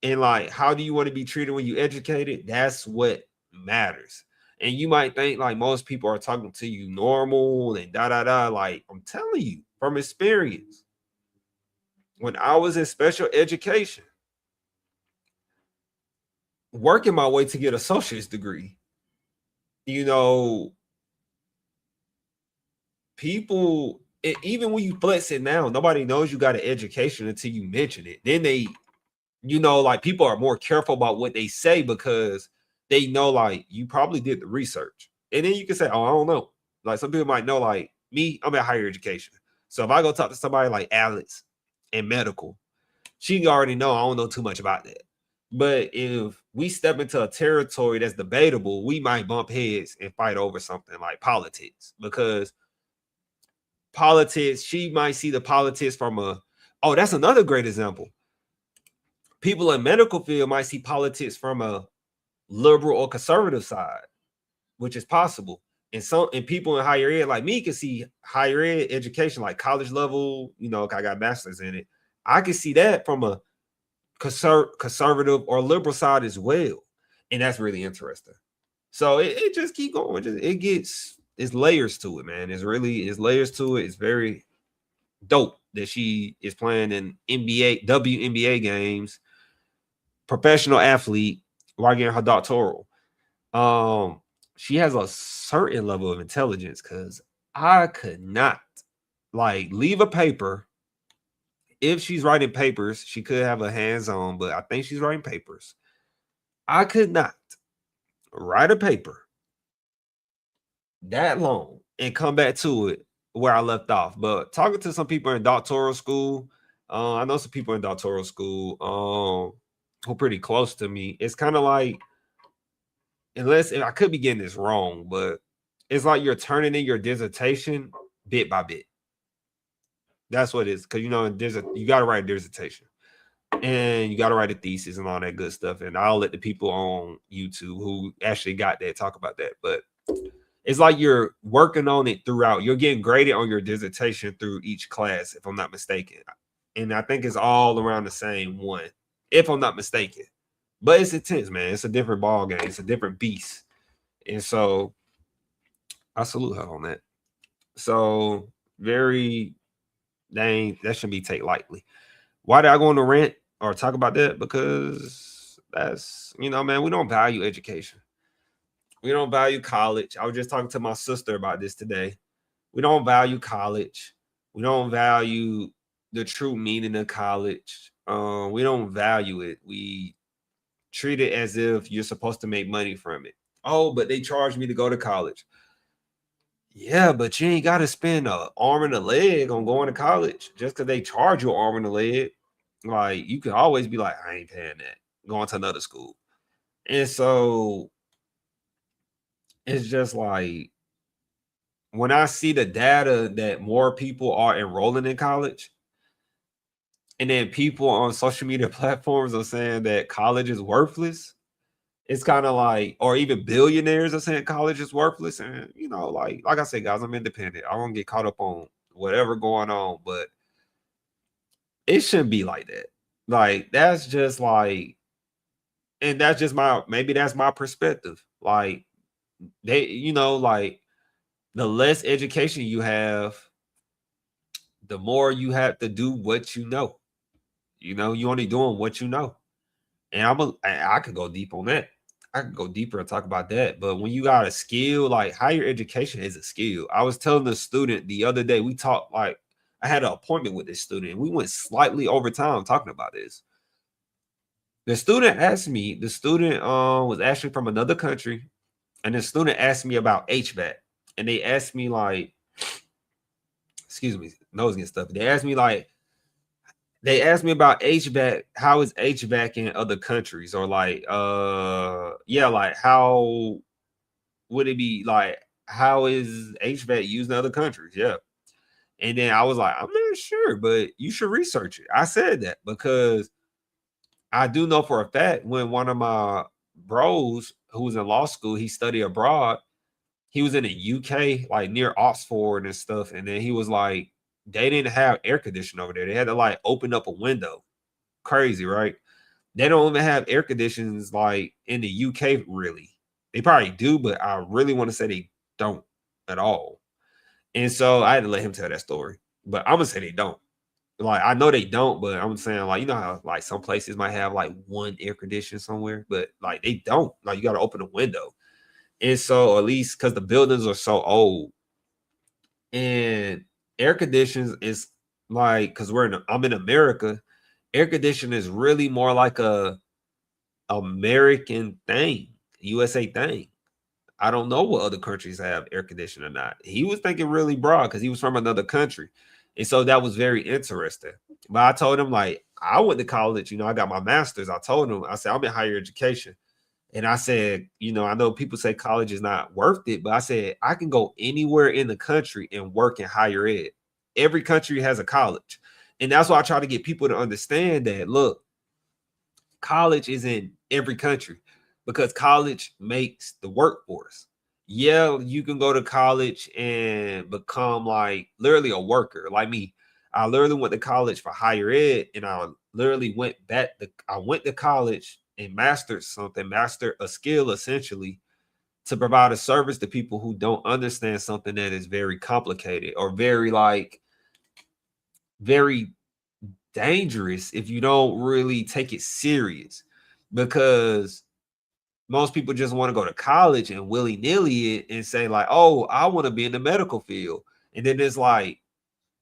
And like, how do you want to be treated when you educated? That's what matters. And you might think like most people are talking to you normal and da-da-da. Like, I'm telling you from experience, when I was in special education, working my way to get an associate's degree, you know, people, even when you flex it now, nobody knows you got an education until you mention it. Then they, you know, like people are more careful about what they say because they know like you probably did the research. And then you can say, oh, I don't know. Like some people might know, like me, I'm at higher education. So if I go talk to somebody like Alex in medical, she already know I don't know too much about that. But if we step into a territory that's debatable, we might bump heads and fight over something like politics, because politics, she might see the politics from oh, that's another great example. People in medical field might see politics from a liberal or conservative side, which is possible. And people in higher ed like me can see higher ed education, like college level, you know, I got master's in it. I can see that from a conservative or liberal side as well. And that's really interesting. So it just keep going. It's layers to it, man. It's layers to it. It's very dope that she is playing in WNBA games, professional athlete, while getting her doctoral. She has a certain level of intelligence, because I could not like leave a paper. If she's writing papers, she could have a hands-on, but I think she's writing papers. I could not write a paper that long and come back to it where I left off. But talking to some people in doctoral school, I know some people in doctoral school who are pretty close to me. It's kind of like, unless I could be getting this wrong, but it's like you're turning in your dissertation bit by bit. That's what it is. Because, you know, you got to write a dissertation. And you got to write a thesis and all that good stuff. And I'll let the people on YouTube who actually got that talk about that. But it's like you're working on it throughout. You're getting graded on your dissertation through each class, if I'm not mistaken. And I think it's all around the same one, if I'm not mistaken. But it's intense, man. It's a different ball game. It's a different beast. And so I salute her on that. So that shouldn't be taken lightly. Why did I go on a rant or talk about that? Because that's, you know, man, we don't value education. We don't value college. I was just talking to my sister about this today. We don't value college. We don't value the true meaning of college. We don't value it. We treat it as if you're supposed to make money from it. Oh, but they charged me to go to college. Yeah, but you ain't got to spend an arm and a leg on going to college just because they charge you an arm and a leg. Like, you can always be like, I ain't paying that, going to another school. And so it's just like, when I see the data that more people are enrolling in college, and then people on social media platforms are saying that college is worthless, it's kind of like, or even billionaires are saying college is worthless. And, you know, like I said, guys, I'm independent. I don't get caught up on whatever going on, but it shouldn't be like that. Like, that's just like, and that's just maybe that's my perspective. Like, they, you know, like, the less education you have, the more you have to do what you know. You know, you only doing what you know. And I could go deep on that. I could go deeper and talk about that. But when you got a skill, like, higher education is a skill. I was telling the student the other day, we talked, like, I had an appointment with this student. We went slightly over time talking about this. The student was actually from another country. And the student asked me about HVAC. And they asked me, like, excuse me, nose getting stuffy. They asked me about HVAC. How is HVAC in other countries? Or like, like, how would it be, like, how is HVAC used in other countries? Yeah. And then I was like, I'm not sure, but you should research it. I said that because I do know for a fact when one of my bros who was in law school, he studied abroad. He was in the UK, like near Oxford and stuff. And then he was like, they didn't have air conditioning over there. They had to like open up a window. Crazy, right? They don't even have air conditioners like in the UK, really. They probably do, but I really want to say they don't at all. And so I had to let him tell that story. But I'm gonna say they don't. Like, I know they don't, but I'm saying, like, you know how like some places might have like one air conditioner somewhere, but like they don't. Like, you got to open a window. And so, at least because the buildings are so old, and air conditions is like, because I'm in America, air conditioning is really more like a American thing, USA thing. I don't know what other countries have air conditioning or not. He was thinking really broad because he was from another country. And so that was very interesting. But I told him, like, I went to college, you know, I got my master's. I told him, I said, I'm in higher education. And I said, you know, I know people say college is not worth it, but I said, I can go anywhere in the country and work in higher ed. Every country has a college. And that's why I try to get people to understand that, look, college is in every country because college makes the workforce. Yeah, you can go to college and become like literally a worker like me. I literally went to college for higher ed, and I literally went to college and mastered a skill essentially to provide a service to people who don't understand something that is very complicated or very dangerous if you don't really take it serious, because most people just want to go to college and willy-nilly it and say like, oh, I want to be in the medical field. And then it's like,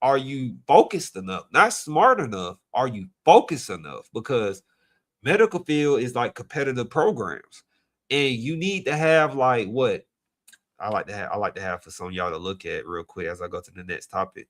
are you focused enough? Not smart enough. Are you focused enough? Because medical field is like competitive programs, and you need to have like what I like to have for some of y'all to look at real quick as I go to the next topic.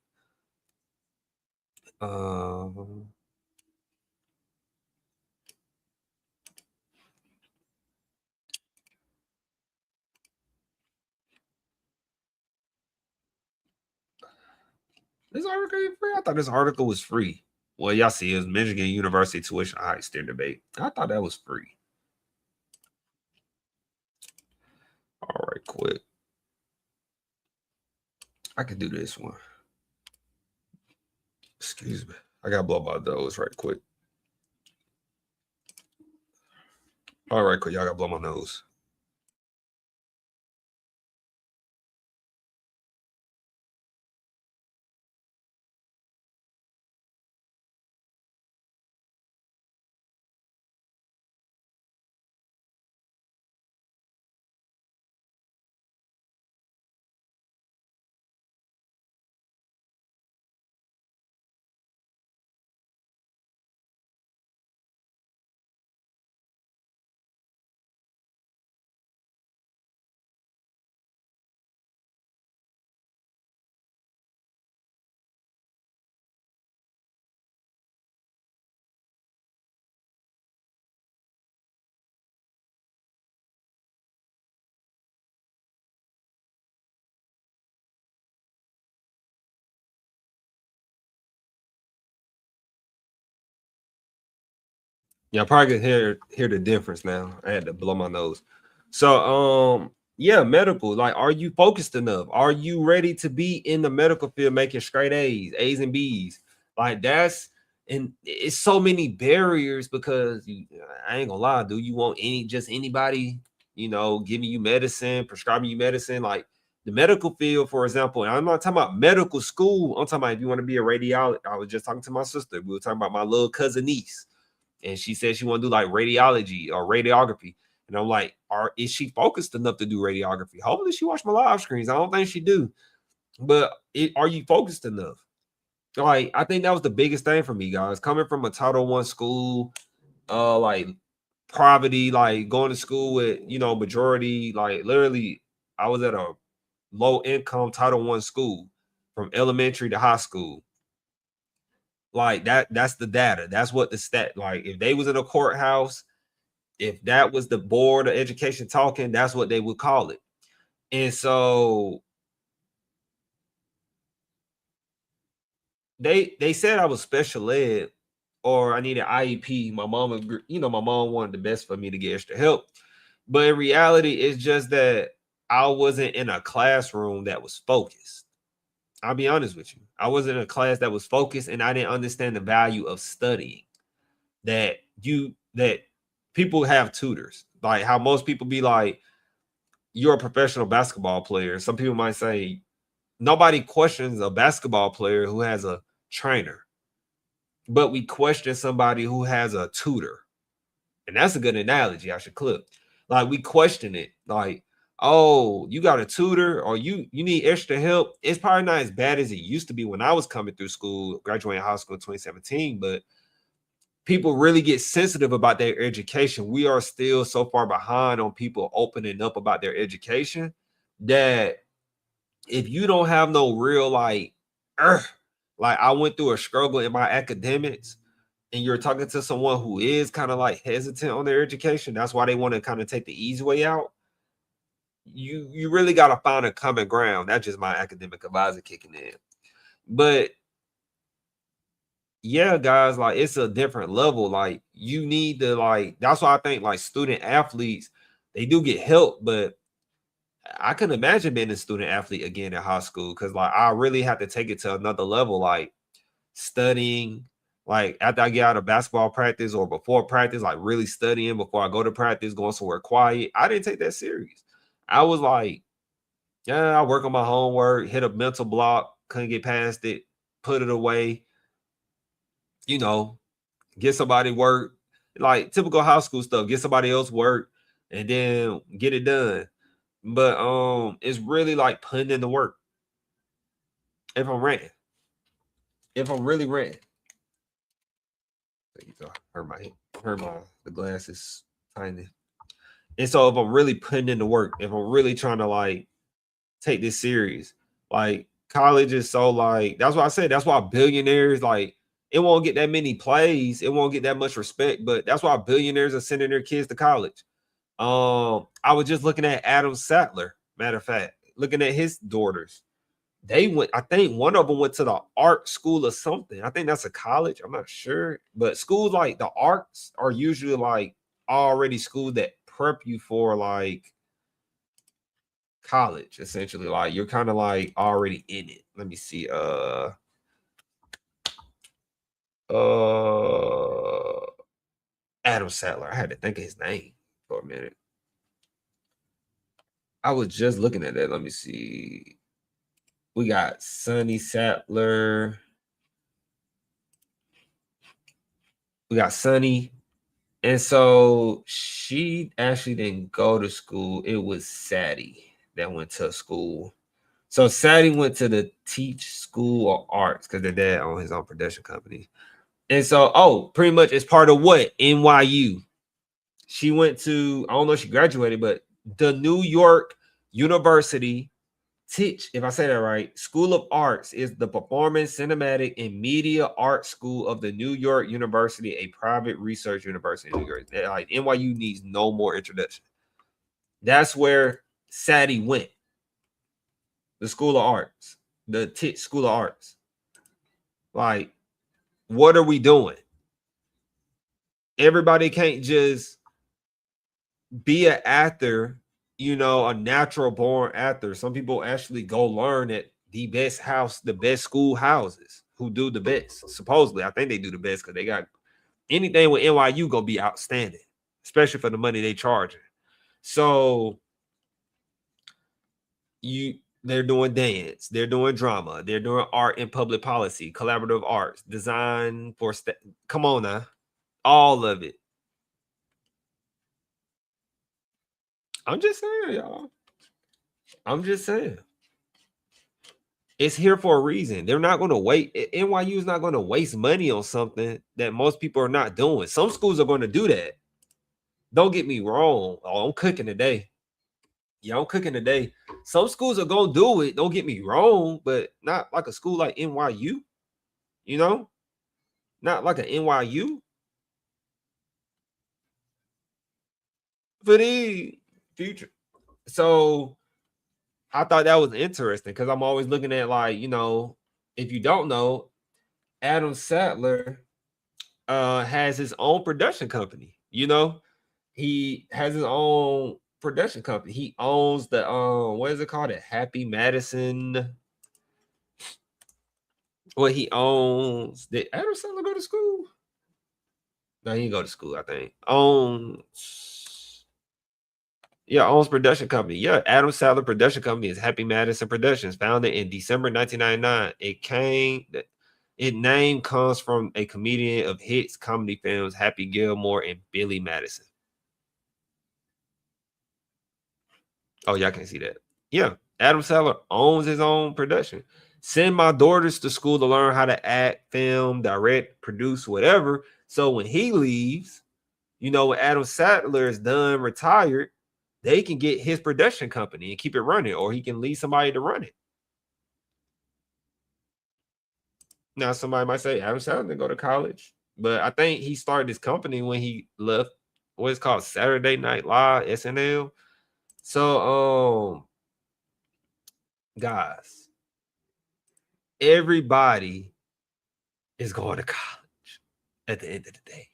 This article ain't free. I thought this article was free. Well, y'all see, it was Michigan University tuition hike steer debate. I thought that was free. All right, quick. I can do this one. Excuse me. I gotta blow my nose right quick. All right, quick. Y'all gotta blow my nose. Y'all probably can hear the difference now. I had to blow my nose. So yeah, medical. Like, are you focused enough? Are you ready to be in the medical field making straight A's and B's? Like that's and it's so many barriers because I ain't gonna lie, dude. You want anybody, giving you medicine, prescribing you medicine, like the medical field, for example. And I'm not talking about medical school. I'm talking about if you want to be a radiologist. I was just talking to my sister. We were talking about my little cousin niece. And she said she want to do like radiology or radiography. And I'm like, is she focused enough to do radiography? Hopefully she watched my live screens. I don't think she do. But are you focused enough? Like, I think that was the biggest thing for me, guys. Coming from a Title I school, like poverty, like going to school with, majority, like literally, I was at a low income Title I school from elementary to high school. Like that's the data. That's what the stat, like if they was in a courthouse, if that was the board of education talking, that's what they would call it. And so they said I was special ed or I needed IEP. My mom agreed, my mom wanted the best for me to get extra help. But in reality, it's just that I wasn't in a classroom that was focused. I'll be honest with you. I wasn't in a class that was focused, and I didn't understand the value of studying. That people have tutors, like how most people be like, you're a professional basketball player. Some people might say nobody questions a basketball player who has a trainer, but we question somebody who has a tutor. And that's a good analogy. I should clip. Like we question it, like, oh, you got a tutor or you need extra help. It's probably not as bad as it used to be when I was coming through school, graduating high school in 2017, but people really get sensitive about their education. We are still so far behind on people opening up about their education that if you don't have no real like I went through a struggle in my academics and you're talking to someone who is kind of like hesitant on their education, that's why they want to kind of take the easy way out. You really got to find a common ground. That's just my academic advisor kicking in. But yeah, guys, like it's a different level. Like you need to that's why I think like student athletes, they do get help, but I can imagine being a student athlete again in high school because like I really have to take it to another level, like studying, like after I get out of basketball practice or before practice, like really studying before I go to practice, going somewhere quiet. I didn't take that serious. I was like, yeah, I work on my homework, hit a mental block, couldn't get past it, put it away, get somebody work, like typical high school stuff, get somebody else work and then get it done. But it's really like putting in the work. If I'm ranting, if I'm really renting, there you go. The glass is tiny. And so if I'm really putting in the work, if I'm really trying to like take this serious, like college is so like, that's why I said, that's why billionaires, like, it won't get that many plays, it won't get that much respect, but that's why billionaires are sending their kids to college. I was just looking at Adam Sattler, matter of fact, looking at his daughters. They went, I think one of them went to the art school or something. I think that's a college. I'm not sure. But schools like the arts are usually like already schools that prep you for like college, essentially. Like you're kind of like already in it. Let me see. Adam Sattler. I had to think of his name for a minute. I was just looking at that. Let me see. We got Sonny Sattler. We got Sonny. And so she actually didn't go to school. It was Sadie that went to school. So Sadie went to the Teach School of Arts because their dad owned his own production company. And so, pretty much it's part of what? NYU. She went to, I don't know if she graduated, but the New York University Teach, if I say that right, School of Arts is the Performance, Cinematic, and Media Arts School of the New York University, a private research university in New York. Like NYU needs no more introduction. That's where Sadie went. The School of Arts, the Teach School of Arts. Like, what are we doing? Everybody can't just be an actor, you know, a natural born actor. Some people actually go learn at the best house, the best school houses who do the best. Supposedly, I think they do the best because they got anything with NYU gonna be outstanding, especially for the money they charge. So they're doing dance, they're doing drama, they're doing art and public policy, collaborative arts, design for come on now, all of it. I'm just saying, y'all. I'm just saying. It's here for a reason. They're not going to wait. NYU is not going to waste money on something that most people are not doing. Some schools are going to do that. Don't get me wrong. Oh, I'm cooking today. Yeah, I'm cooking today. Some schools are going to do it. Don't get me wrong, but not like a school like NYU. You know, not like an NYU. For the future. So I thought that was interesting because I'm always looking at, like, you know, if you don't know, Adam Sattler has his own production company. You know, he has his own production company. He owns the what is it called? It Happy Madison. What he owns? Did Adam Sattler go to school? No, he didn't go to school. I think owns production company. Yeah, Adam Sattler production company is Happy Madison Productions, founded in December 1999. Its name comes from a comedian of hits comedy films, Happy Gilmore and Billy Madison. Oh, y'all can't see that. Yeah, Adam Sattler owns his own production. Send my daughters to school to learn how to act, film, direct, produce, whatever. So when he leaves, you know, when Adam Sattler is done, retired, they can get his production company and keep it running, or he can leave somebody to run it. Now, somebody might say Adam Sattler didn't go to college, but I think he started this company when he left what's called Saturday Night Live, SNL. So, guys, everybody is going to college at the end of the day.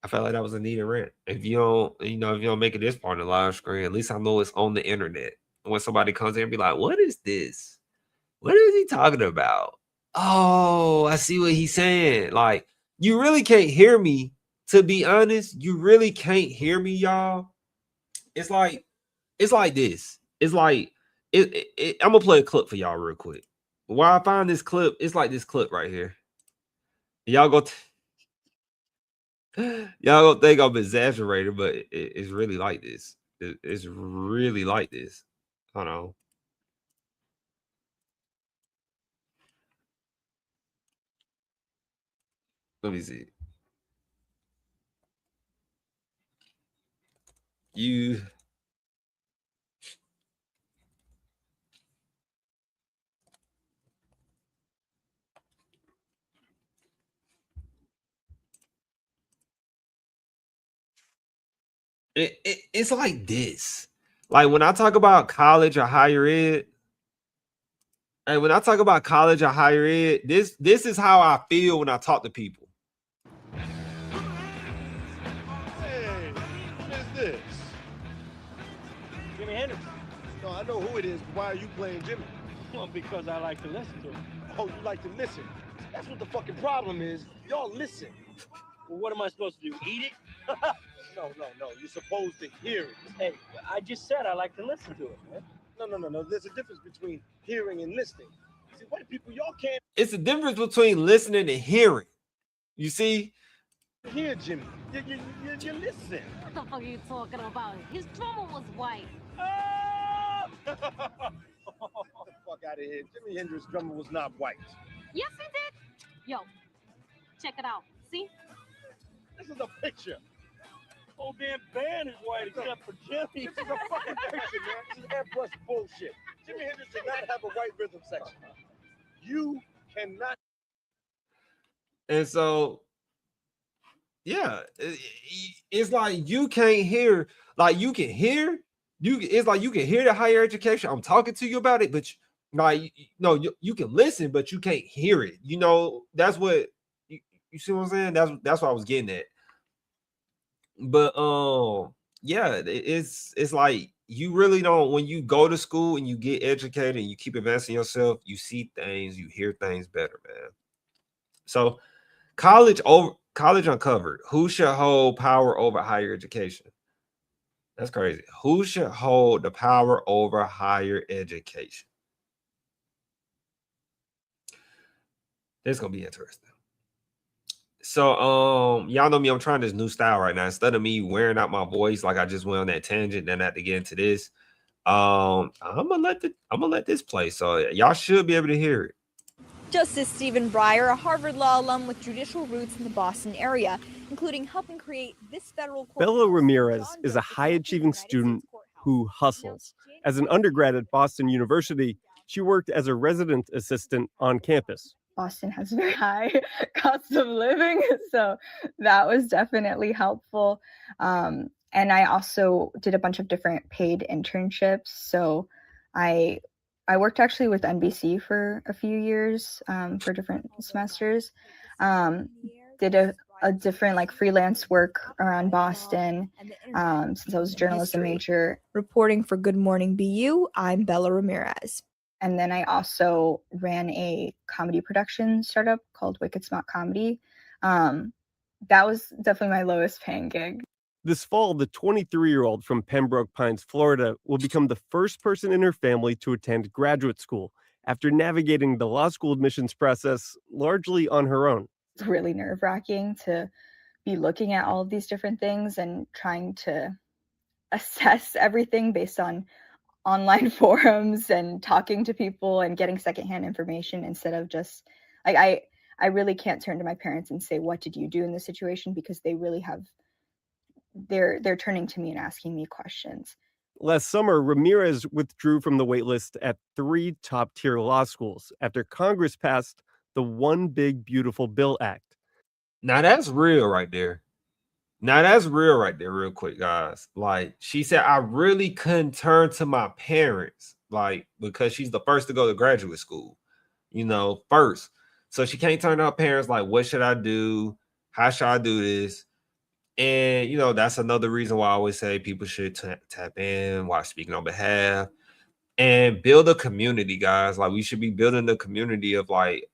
I felt like that was a needed rant. If you don't make it this part of the live screen, at least I know it's on the internet. When somebody comes in and be like, what is this? What is he talking about? Oh, I see what he's saying. Like, you really can't hear me. To be honest, you really can't hear me, y'all. It's like this. It's like I'm gonna play a clip for y'all real quick. While I find this clip, it's like this clip right here. Y'all go y'all gonna think I'm exaggerating, but it's really like this. It's really like this. Hold on. Let me see. You it's like this. Like when I talk about college or higher ed, and when I talk about college or higher ed, this is how I feel when I talk to people. Hey, what is this? Jimmy Henderson. No, I know who it is, but why are you playing Jimmy? Well, because I like to listen to him. Oh, you like to listen. That's what the fucking problem is. Y'all listen. Well, what am I supposed to do? Eat it? No. You're supposed to hear it. Hey, I just said I like to listen to it, man. No. There's a difference between hearing and listening. See, white people, y'all can't It's the difference between listening and hearing. You see? hear Jimmy. You listen. What the fuck are you talking about? His drummer was white. Ah! Get the fuck out of here. Jimi Hendrix's drummer was not white. Yes, he did. Yo, check it out. See? This is a picture. Whole damn band is white except for Jimmy. This is a fucking picture, man. This is airbrush bullshit. Jimi Hendrix did not have a white rhythm section. You cannot. And so, yeah, it's like you can't hear, like you can hear, it's like you can hear the higher education. I'm talking to you about it, but you can listen, but you can't hear it. You know, that's what you see what I'm saying? That's what I was getting at. But yeah, it's like you really don't, when you go to school and you get educated and you keep advancing yourself, you see things, you hear things better, man. So College Uncovered. Who should hold power over higher education? That's crazy. Who should hold the power over higher education? It's gonna be interesting. So y'all know me, I'm trying this new style right now. Instead of me wearing out my voice like I just went on that tangent, then I had to get into this. I'm gonna let this play. So y'all should be able to hear it. Justice Stephen Breyer, a Harvard Law alum with judicial roots in the Boston area, including helping create this federal court. Bella Ramirez is a high-achieving student who hustles. As an undergrad at Boston University, she worked as a resident assistant on campus. Boston has very high cost of living, so that was definitely helpful. And I also did a bunch of different paid internships. So I worked actually with NBC for a few years for different semesters. Did a different like freelance work around Boston since I was a journalism major. Reporting for Good Morning BU, I'm Bella Ramirez. And then I also ran a comedy production startup called Wicked Smart Comedy. That was definitely my lowest paying gig. This fall, the 23-year-old from Pembroke Pines, Florida, will become the first person in her family to attend graduate school after navigating the law school admissions process largely on her own. It's really nerve-wracking to be looking at all of these different things and trying to assess everything based on online forums and talking to people and getting secondhand information instead of just like I really can't turn to my parents and say, what did you do in this situation? Because they really have, they're turning to me and asking me questions. Last summer, Ramirez withdrew from the waitlist at 3 top-tier law schools after Congress passed the One Big Beautiful Bill Act. Now that's real right there. Real quick, guys. Like she said, I really couldn't turn to my parents, like, because she's the first to go to graduate school, first. So she can't turn to her parents, like, what should I do? How should I do this? And, that's another reason why I always say people should tap in while speaking on behalf and build a community, guys. Like, we should be building the community of, like,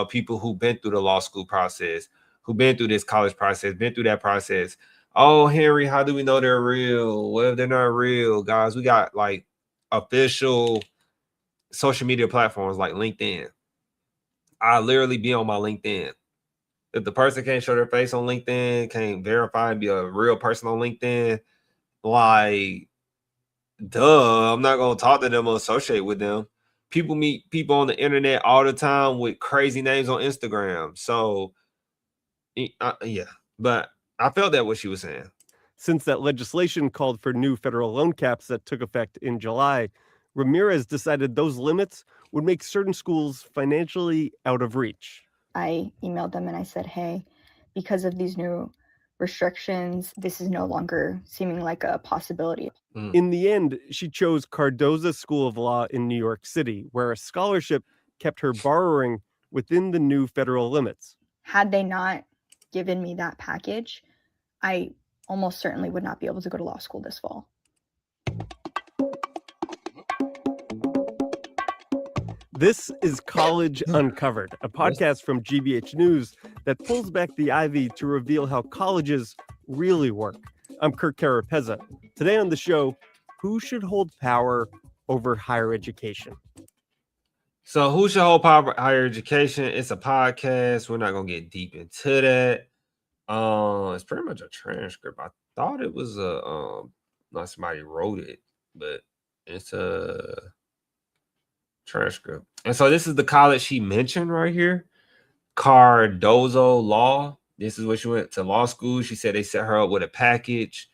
people who've been through the law school process, who've been through this college process, been through that process. Oh, Henry, how do we know they're real? Well, if they're not real, guys, we got like official social media platforms like LinkedIn. I literally be on my LinkedIn. If the person can't show their face on LinkedIn, can't verify and be a real person on LinkedIn, like, duh, I'm not going to talk to them or associate with them. People meet people on the internet all the time with crazy names on Instagram. So Yeah, but I felt that what she was saying. Since that legislation called for new federal loan caps that took effect in July, Ramirez decided those limits would make certain schools financially out of reach. I emailed them and I said, hey, because of these new restrictions, this is no longer seeming like a possibility. In the end, she chose Cardozo School of Law in New York City, where a scholarship kept her borrowing within the new federal limits. Had they not given me that package, I almost certainly would not be able to go to law school this fall. This is College Uncovered, a podcast from GBH News that pulls back the ivy to reveal how colleges really work. I'm Kirk Carapezza. Today on the show, who should hold power over higher education? So who should hold power over higher education? It's a podcast. We're not going to get deep into that. It's pretty much a transcript. I thought it was not somebody wrote it, but it's a transcript. And so this is the college she mentioned right here, Cardozo Law. This is where she went to law school. She said they set her up with a package.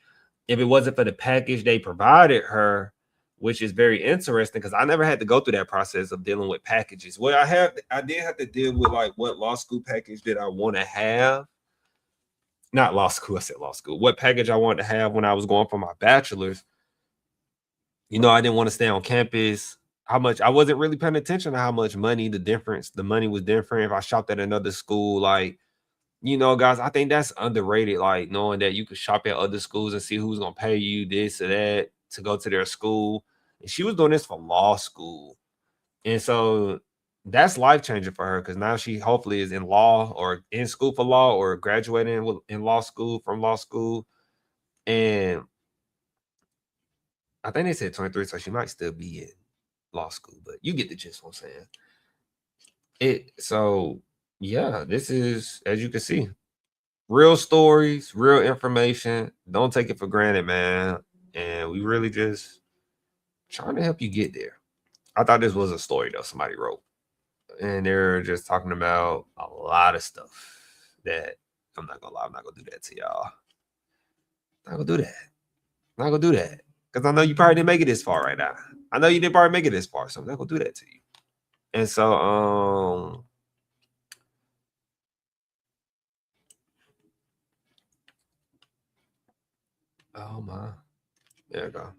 If it wasn't for the package they provided her, which is very interesting because I never had to go through that process of dealing with packages. Well, I did have to deal with like what law school package did I want to have. Not law school, I said law school. What package I wanted to have when I was going for my bachelor's. You know, I didn't want to stay on campus. How much I wasn't really paying attention to how much money, the money was different. If I shopped at another school, like, you know, guys, I think that's underrated. Like knowing that you could shop at other schools and see who's gonna pay you this or that to go to their school. And she was doing this for law school. And so that's life changing for her because now she hopefully is in law or in school for law or graduating in law school from law school. And I think they said 23, so she might still be in law school, but you get the gist what I'm saying. So yeah, this is, as you can see, real stories, real information. Don't take it for granted, man. And we really just trying to help you get there. I thought this was a story though somebody wrote, and they're just talking about a lot of stuff that I'm not gonna lie, I'm not gonna do that to y'all. Not gonna do that. Not gonna do that because I know you probably didn't make it this far right now. I know you didn't probably make it this far, so I'm not gonna do that to you. And so, oh my, there you go.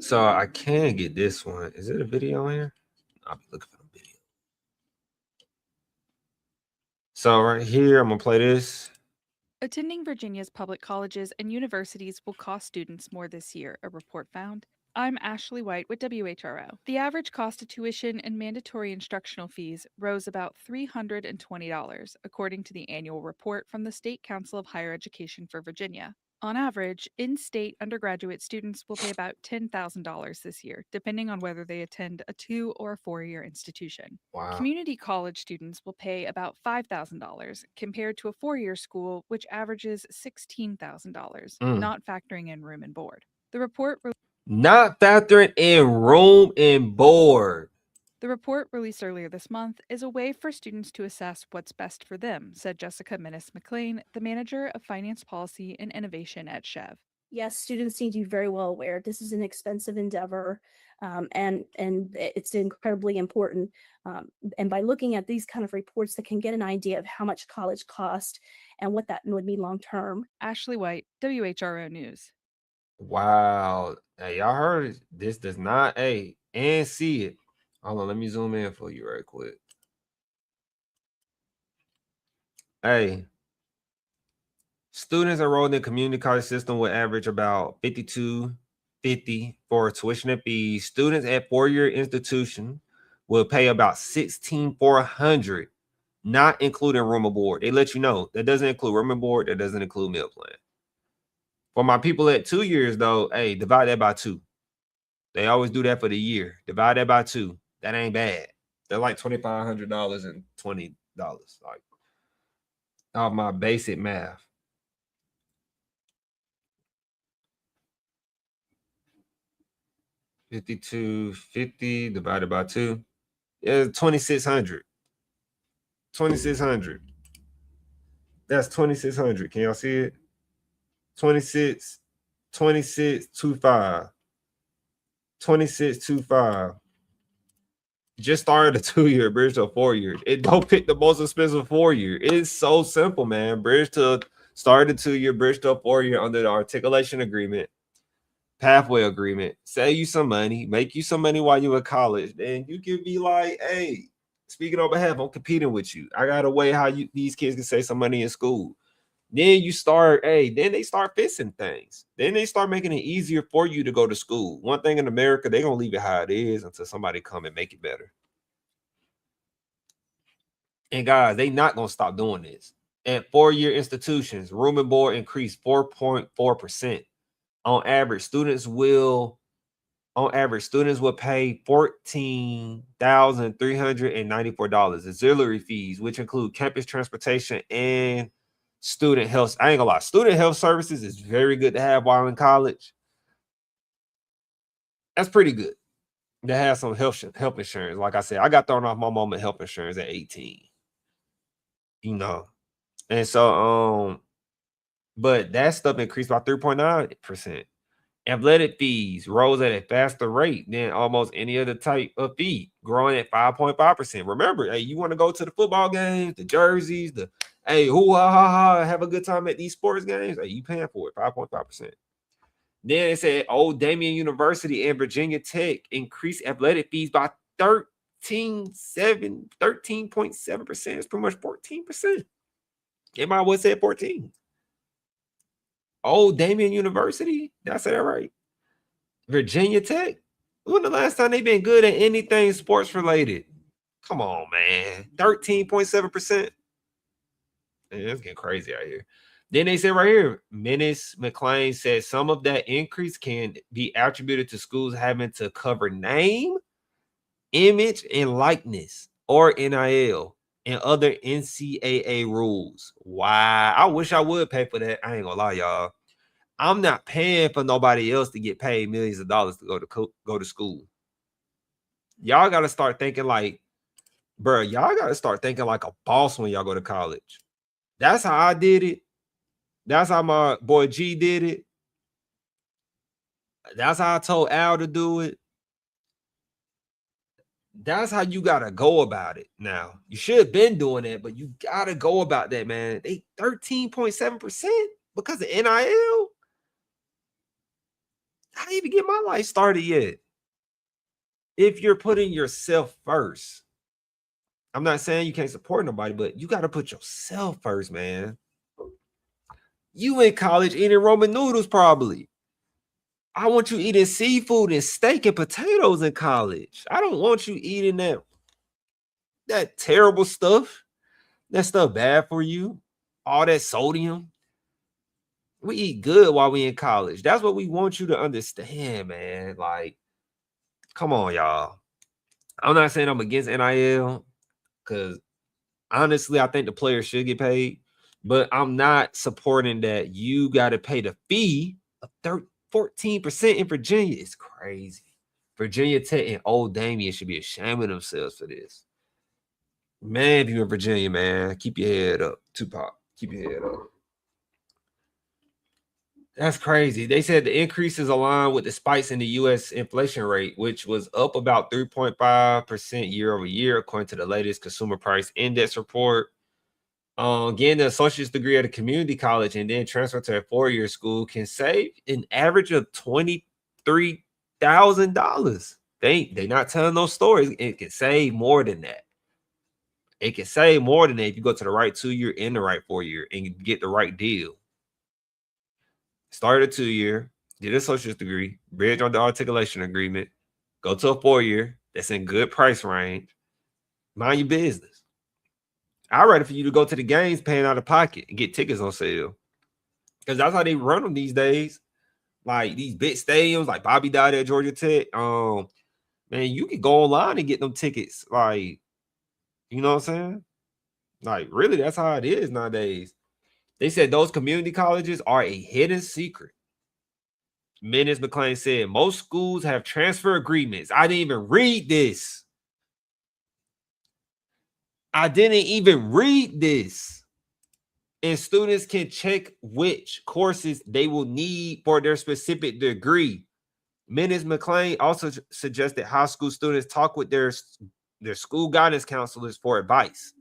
So I can get this one. Is it a video in here? I'll be looking for the video. So right here, I'm gonna play this. Attending Virginia's public colleges and universities will cost students more this year, a report found. I'm Ashley White with WHRO. The average cost of tuition and mandatory instructional fees rose about $320, according to the annual report from the State Council of Higher Education for Virginia. On average, in-state undergraduate students will pay about $10,000 this year, depending on whether they attend a 2- or 4-year institution. Wow. Community college students will pay about $5,000, compared to a 4-year school, which averages $16,000, not factoring in room and board. The report not factoring in room and board. The report released earlier this month is a way for students to assess what's best for them, said Jessica Minnis-McLean, the manager of finance policy and innovation at Chev. Yes, students need to be very well aware this is an expensive endeavor, and it's incredibly important. And by looking at these kind of reports, they can get an idea of how much college costs and what that would mean long term. Ashley White, WHRO News. Wow. Hey, y'all heard it. This does not, and see it. Hold on, let me zoom in for you right quick. Hey, students enrolled in the community college system will average about $52.50 for tuition and fees. Students at 4-year institution will pay about $16,400, not including room and board. They let you know that doesn't include room and board. That doesn't include meal plan. For my people at 2 years, though, hey, divide that by 2. They always do that for the year. Divide that by 2. That ain't bad. They're like $2,500 and $20. Like, off my basic math. 5250 divided by 2. Yeah, 2600. 2600. That's 2600. Can y'all see it? 2625. 2625. Just started a 2-year, bridge to a 4-year. It don't pick the most expensive 4-year. It's so simple, man. Bridge to start a 2-year, bridge to a 4-year under the articulation agreement, pathway agreement. Save you some money, make you some money while you're in college. Then you can be like, hey, speaking on behalf, I'm competing with you. I got a way how these kids can save some money in school. Then you start, then they start fixing things. Then they start making it easier for you to go to school. One thing in America, they're going to leave it how it is until somebody come and make it better. And guys, they not going to stop doing this. At 4-year institutions, room and board increased 4.4%. On average, students will pay $14,394. Auxiliary fees, which include campus transportation and student health. I ain't gonna lie, student health services is very good to have while in college. That's pretty good to have some health insurance. Like I said, I got thrown off my mama health insurance at 18. You know, and so but that stuff increased by 3.9%. Athletic fees rose at a faster rate than almost any other type of fee, growing at 5.5%. Remember, hey, you want to go to the football games, the jerseys, the have a good time at these sports games? Hey, you paying for it, 5.5%. Then it said Old Dominion University and Virginia Tech increased athletic fees by 13.7%. It's pretty much 14%. It might well say 14. Old Dominion University, did I say that right? Virginia Tech. When the last time they been good at anything sports related? Come on, man. 13.7%. It's getting crazy out here. Then they say right here, Menace McLean said some of that increase can be attributed to schools having to cover name, image, and likeness, or NIL, and other NCAA rules. Wow. I wish I would pay for that. I ain't gonna lie, y'all. I'm not paying for nobody else to get paid millions of dollars to go to school. Y'all got to start thinking like, bro, y'all got to start thinking like a boss when y'all go to college. That's how I did it. That's how my boy G did it. That's how I told Al to do it. That's how you got to go about it. Now, you should have been doing that, but you got to go about that, man. They 13.7% because of NIL. I didn't even get my life started yet. If you're putting yourself first, I'm not saying you can't support nobody, but you got to put yourself first, man. You in college eating Roman noodles, probably. I want you eating seafood and steak and potatoes in college. I don't want you eating that terrible stuff. That stuff bad for you. All that sodium. We eat good while we in college. That's what we want you to understand, man. Like, come on, y'all. I'm not saying I'm against NIL because honestly, I think the players should get paid, but I'm not supporting that you got to pay the fee of 14% in Virginia. It's crazy. Virginia Tech and Old Dominion should be ashamed of themselves for this. Man, if you're in Virginia, man, keep your head up. Tupac, keep your head up. That's crazy. They said the increases align with the spikes in the U.S. inflation rate, which was up about 3.5% year over year, according to the latest Consumer Price Index report. Getting an associate's degree at a community college and then transfer to a 4-year school can save an average of $23,000. They not telling those stories. It can save more than that. It can save more than that if you go to the right 2-year and the right 4-year and get the right deal. Started a 2-year, did a associate's degree, bridge on the articulation agreement, go to a 4-year that's in good price range. Mind your business. I'd rather for you to go to the games paying out of pocket and get tickets on sale. Because that's how they run them these days. Like these big stadiums, like Bobby Dodd at Georgia Tech. Man, you can go online and get them tickets. Like, you know what I'm saying? Like, really, that's how it is nowadays. They said those community colleges are a hidden secret. Menace McClain said, most schools have transfer agreements. I didn't even read this. And students can check which courses they will need for their specific degree. Menace McClain also suggested high school students talk with their school guidance counselors for advice.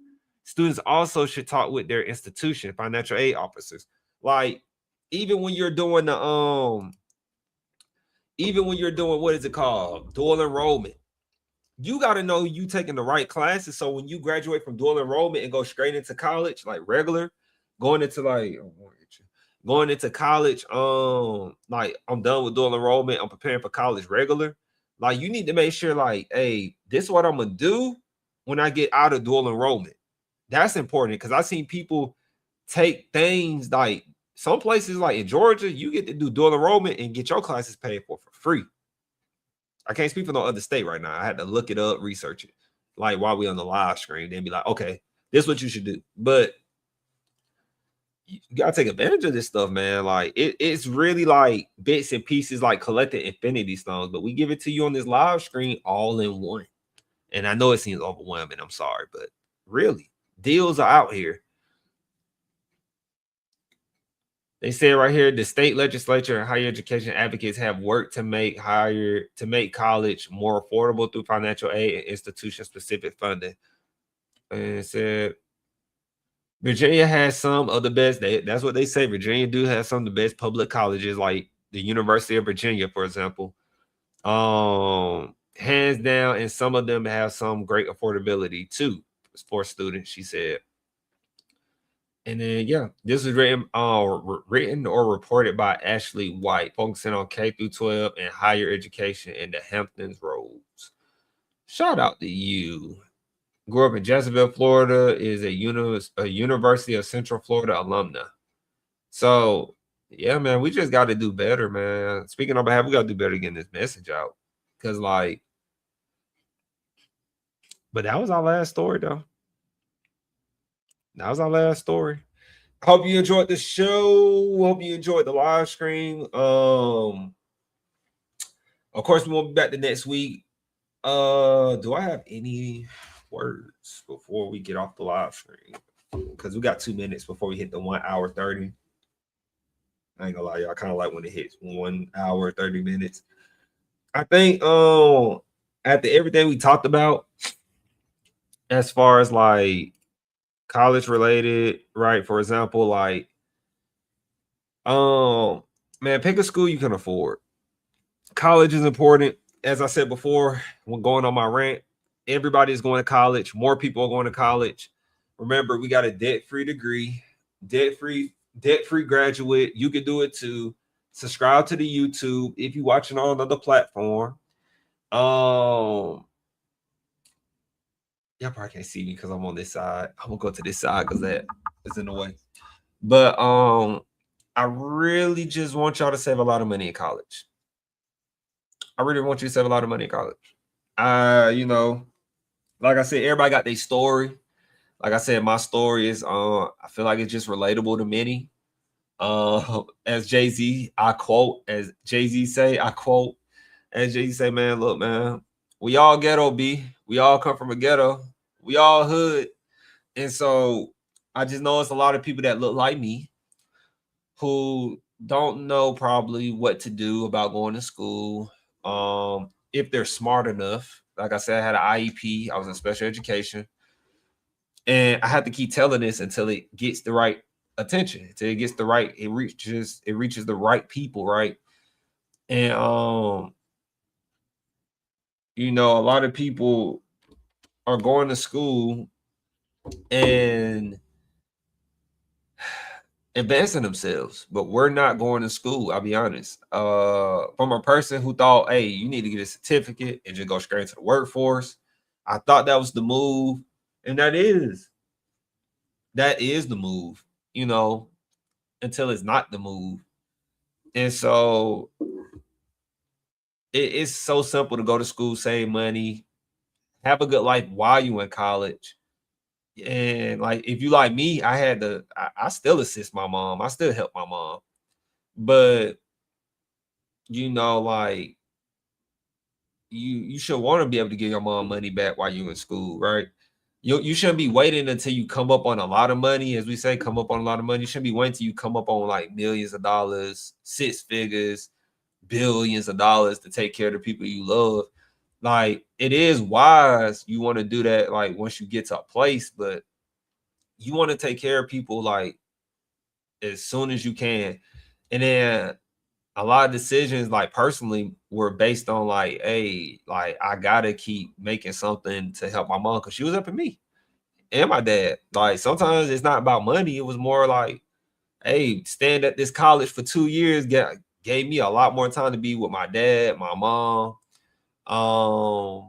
Students also should talk with their institution financial aid officers. Like, even when you're doing what is it called? Dual enrollment. You got to know you taking the right classes. So when you graduate from dual enrollment and go straight into college, like regular, going into college, like I'm done with dual enrollment, I'm preparing for college regular. Like, you need to make sure, like, hey, this is what I'm gonna do when I get out of dual enrollment. That's important, because I've seen people take things like some places, like in Georgia, you get to do dual enrollment and get your classes paid for free. I can't speak for no other state right now. I had to look it up, research it, like while we on the live screen, then be like, okay, this is what you should do. But you gotta take advantage of this stuff, man. Like, it's really like bits and pieces, like collecting infinity stones, but we give it to you on this live screen all in one. And I know it seems overwhelming, I'm sorry, but really, deals are out here. They say right here, the state legislature and higher education advocates have worked to make college more affordable through financial aid and institution-specific funding. And it said Virginia has some of the best. That's what they say. Virginia do have some of the best public colleges, like the University of Virginia, for example. Hands down, and some of them have some great affordability too for students, she said. And then, yeah, this was written or reported by Ashley White, focusing on K-12 and higher education in the Hamptons Roads. Shout out to you. Grew up in Jacksonville, Florida, is a University of Central Florida alumna. So, yeah, man, we just got to do better, man. Speaking on behalf, we got to do better getting this message out. Because, like, but that was our last story, though. That was our last story. Hope you enjoyed the show. Hope you enjoyed the live stream. Of course, we won't be back the next week. Do I have any words before we get off the live stream? Because we got 2 minutes before we hit the 1 hour 30. I ain't gonna lie, y'all. I kind of like when it hits 1 hour 30 minutes. I think after everything we talked about, as far as like college related, right? For example, like, man, pick a school you can afford. College is important. As I said before, when going on my rant, everybody is going to college. More people are going to college. Remember, we got a debt-free degree, debt-free graduate. You can do it too. Subscribe to the YouTube if you're watching on another platform. Y'all probably can't see me because I'm on this side. I'm gonna go to this side because that is in the way. But I really just want y'all to save a lot of money in college. I really want you to save a lot of money in college. You know, like I said, everybody got their story. Like I said, my story is I feel like it's just relatable to many. As Jay-Z, I quote, as Jay-Z say, man, look, man, we all ghetto, B. We all come from a ghetto. We all hood. And so I just know it's a lot of people that look like me who don't know probably what to do about going to school. If they're smart enough. Like I said, I had an IEP. I was in special education. And I have to keep telling this until it gets the right attention, until it gets the right, it reaches the right people, right? And you know, a lot of people are going to school and advancing themselves, but we're not going to school. I'll be honest. From a person who thought, hey, you need to get a certificate and just go straight into the workforce, I thought that was the move, and that is the move, you know, until it's not the move. And so it's so simple to go to school, save money, have a good life while you in college. And like, if you like me, I still assist my mom. I still help my mom. But like you should want to be able to give your mom money back while you're in school, right? You shouldn't be waiting until you come up on a lot of money, as we say, come up on a lot of money. You shouldn't be waiting till you come up on like millions of dollars, six figures, billions of dollars to take care of the people you love. Like, it is wise, you want to do that like once you get to a place, but you want to take care of people like as soon as you can. And then a lot of decisions, like personally, were based on like, hey, like I gotta keep making something to help my mom because she was helping me and my dad. Like sometimes it's not about money. It was more like, hey, staying at this college for 2 years gave me a lot more time to be with my dad, my mom. I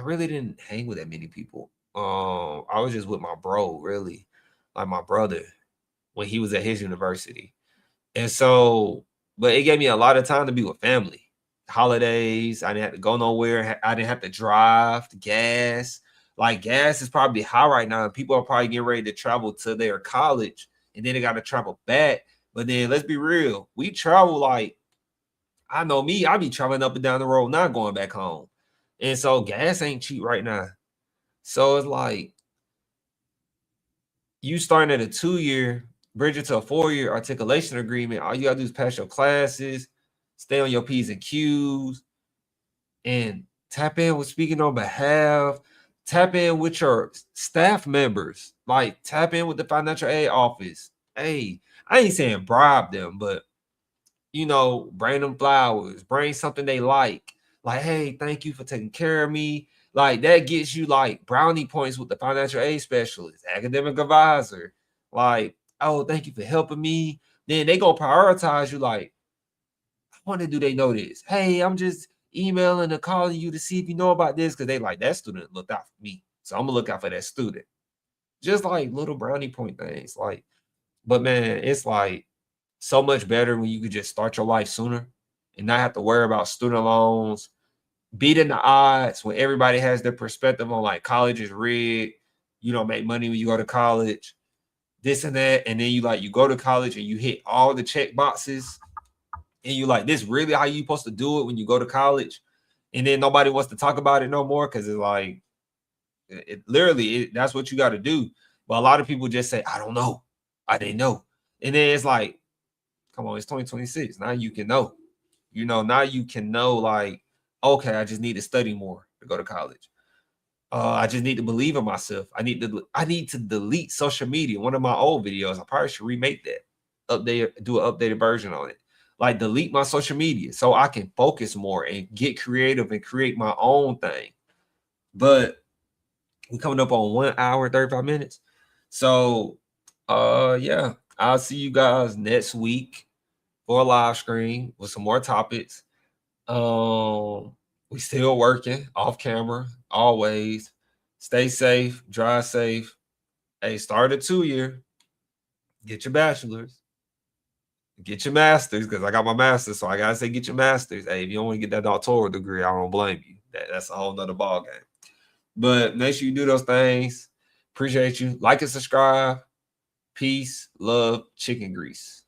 really didn't hang with that many people. I was just with my bro, really, like my brother, when he was at his university. And so, but it gave me a lot of time to be with family. Holidays, I didn't have to go nowhere. I didn't have to drive, the gas. Like gas is probably high right now. People are probably getting ready to travel to their college and then they got to travel back. But then let's be real. We travel like, I know me, I be traveling up and down the road, not going back home. And so gas ain't cheap right now. So it's like you starting at a 2-year, bridge it to a 4-year articulation agreement. All you gotta do is pass your classes, stay on your P's and Q's, and tap in with speaking on behalf, tap in with your staff members, like tap in with the financial aid office. Hey, I ain't saying bribe them, but bring them flowers, bring something they like. Like, hey, thank you for taking care of me. Like that gets you like brownie points with the financial aid specialist, academic advisor. Like, oh, thank you for helping me. Then they gonna prioritize you. Like, I wonder, do they know this? Hey, I'm just emailing and calling you to see if you know about this because they like that student looked out for me, so I'm gonna look out for that student. Just like little brownie point things. Like, but man, it's like so much better when you could just start your life sooner and not have to worry about student loans, beating the odds when everybody has their perspective on like college is rigged. You don't make money when you go to college, this and that. And then you go to college and you hit all the check boxes and you like, this really how you supposed to do it when you go to college. And then nobody wants to talk about it no more because it's like, that's what you got to do. But a lot of people just say, I don't know. I didn't know. And then it's like, come on, it's 2026. Now you can know. Now you can know like, okay, I just need to study more to go to college. I just need to believe in myself. I need to delete social media. One of my old videos, I probably should remake that, do an updated version on it. Like delete my social media so I can focus more and get creative and create my own thing. But we're coming up on 1 hour, 35 minutes. So yeah, I'll see you guys next week for a live stream with some more topics. We still working off camera, always. Stay safe, drive safe. Hey, start a 2-year. Get your bachelor's. Get your master's, because I got my master's, so I gotta say get your master's. Hey, if you don't want to get that doctoral degree, I don't blame you. That's a whole nother ball game. But make sure you do those things. Appreciate you. Like and subscribe. Peace, love, chicken grease.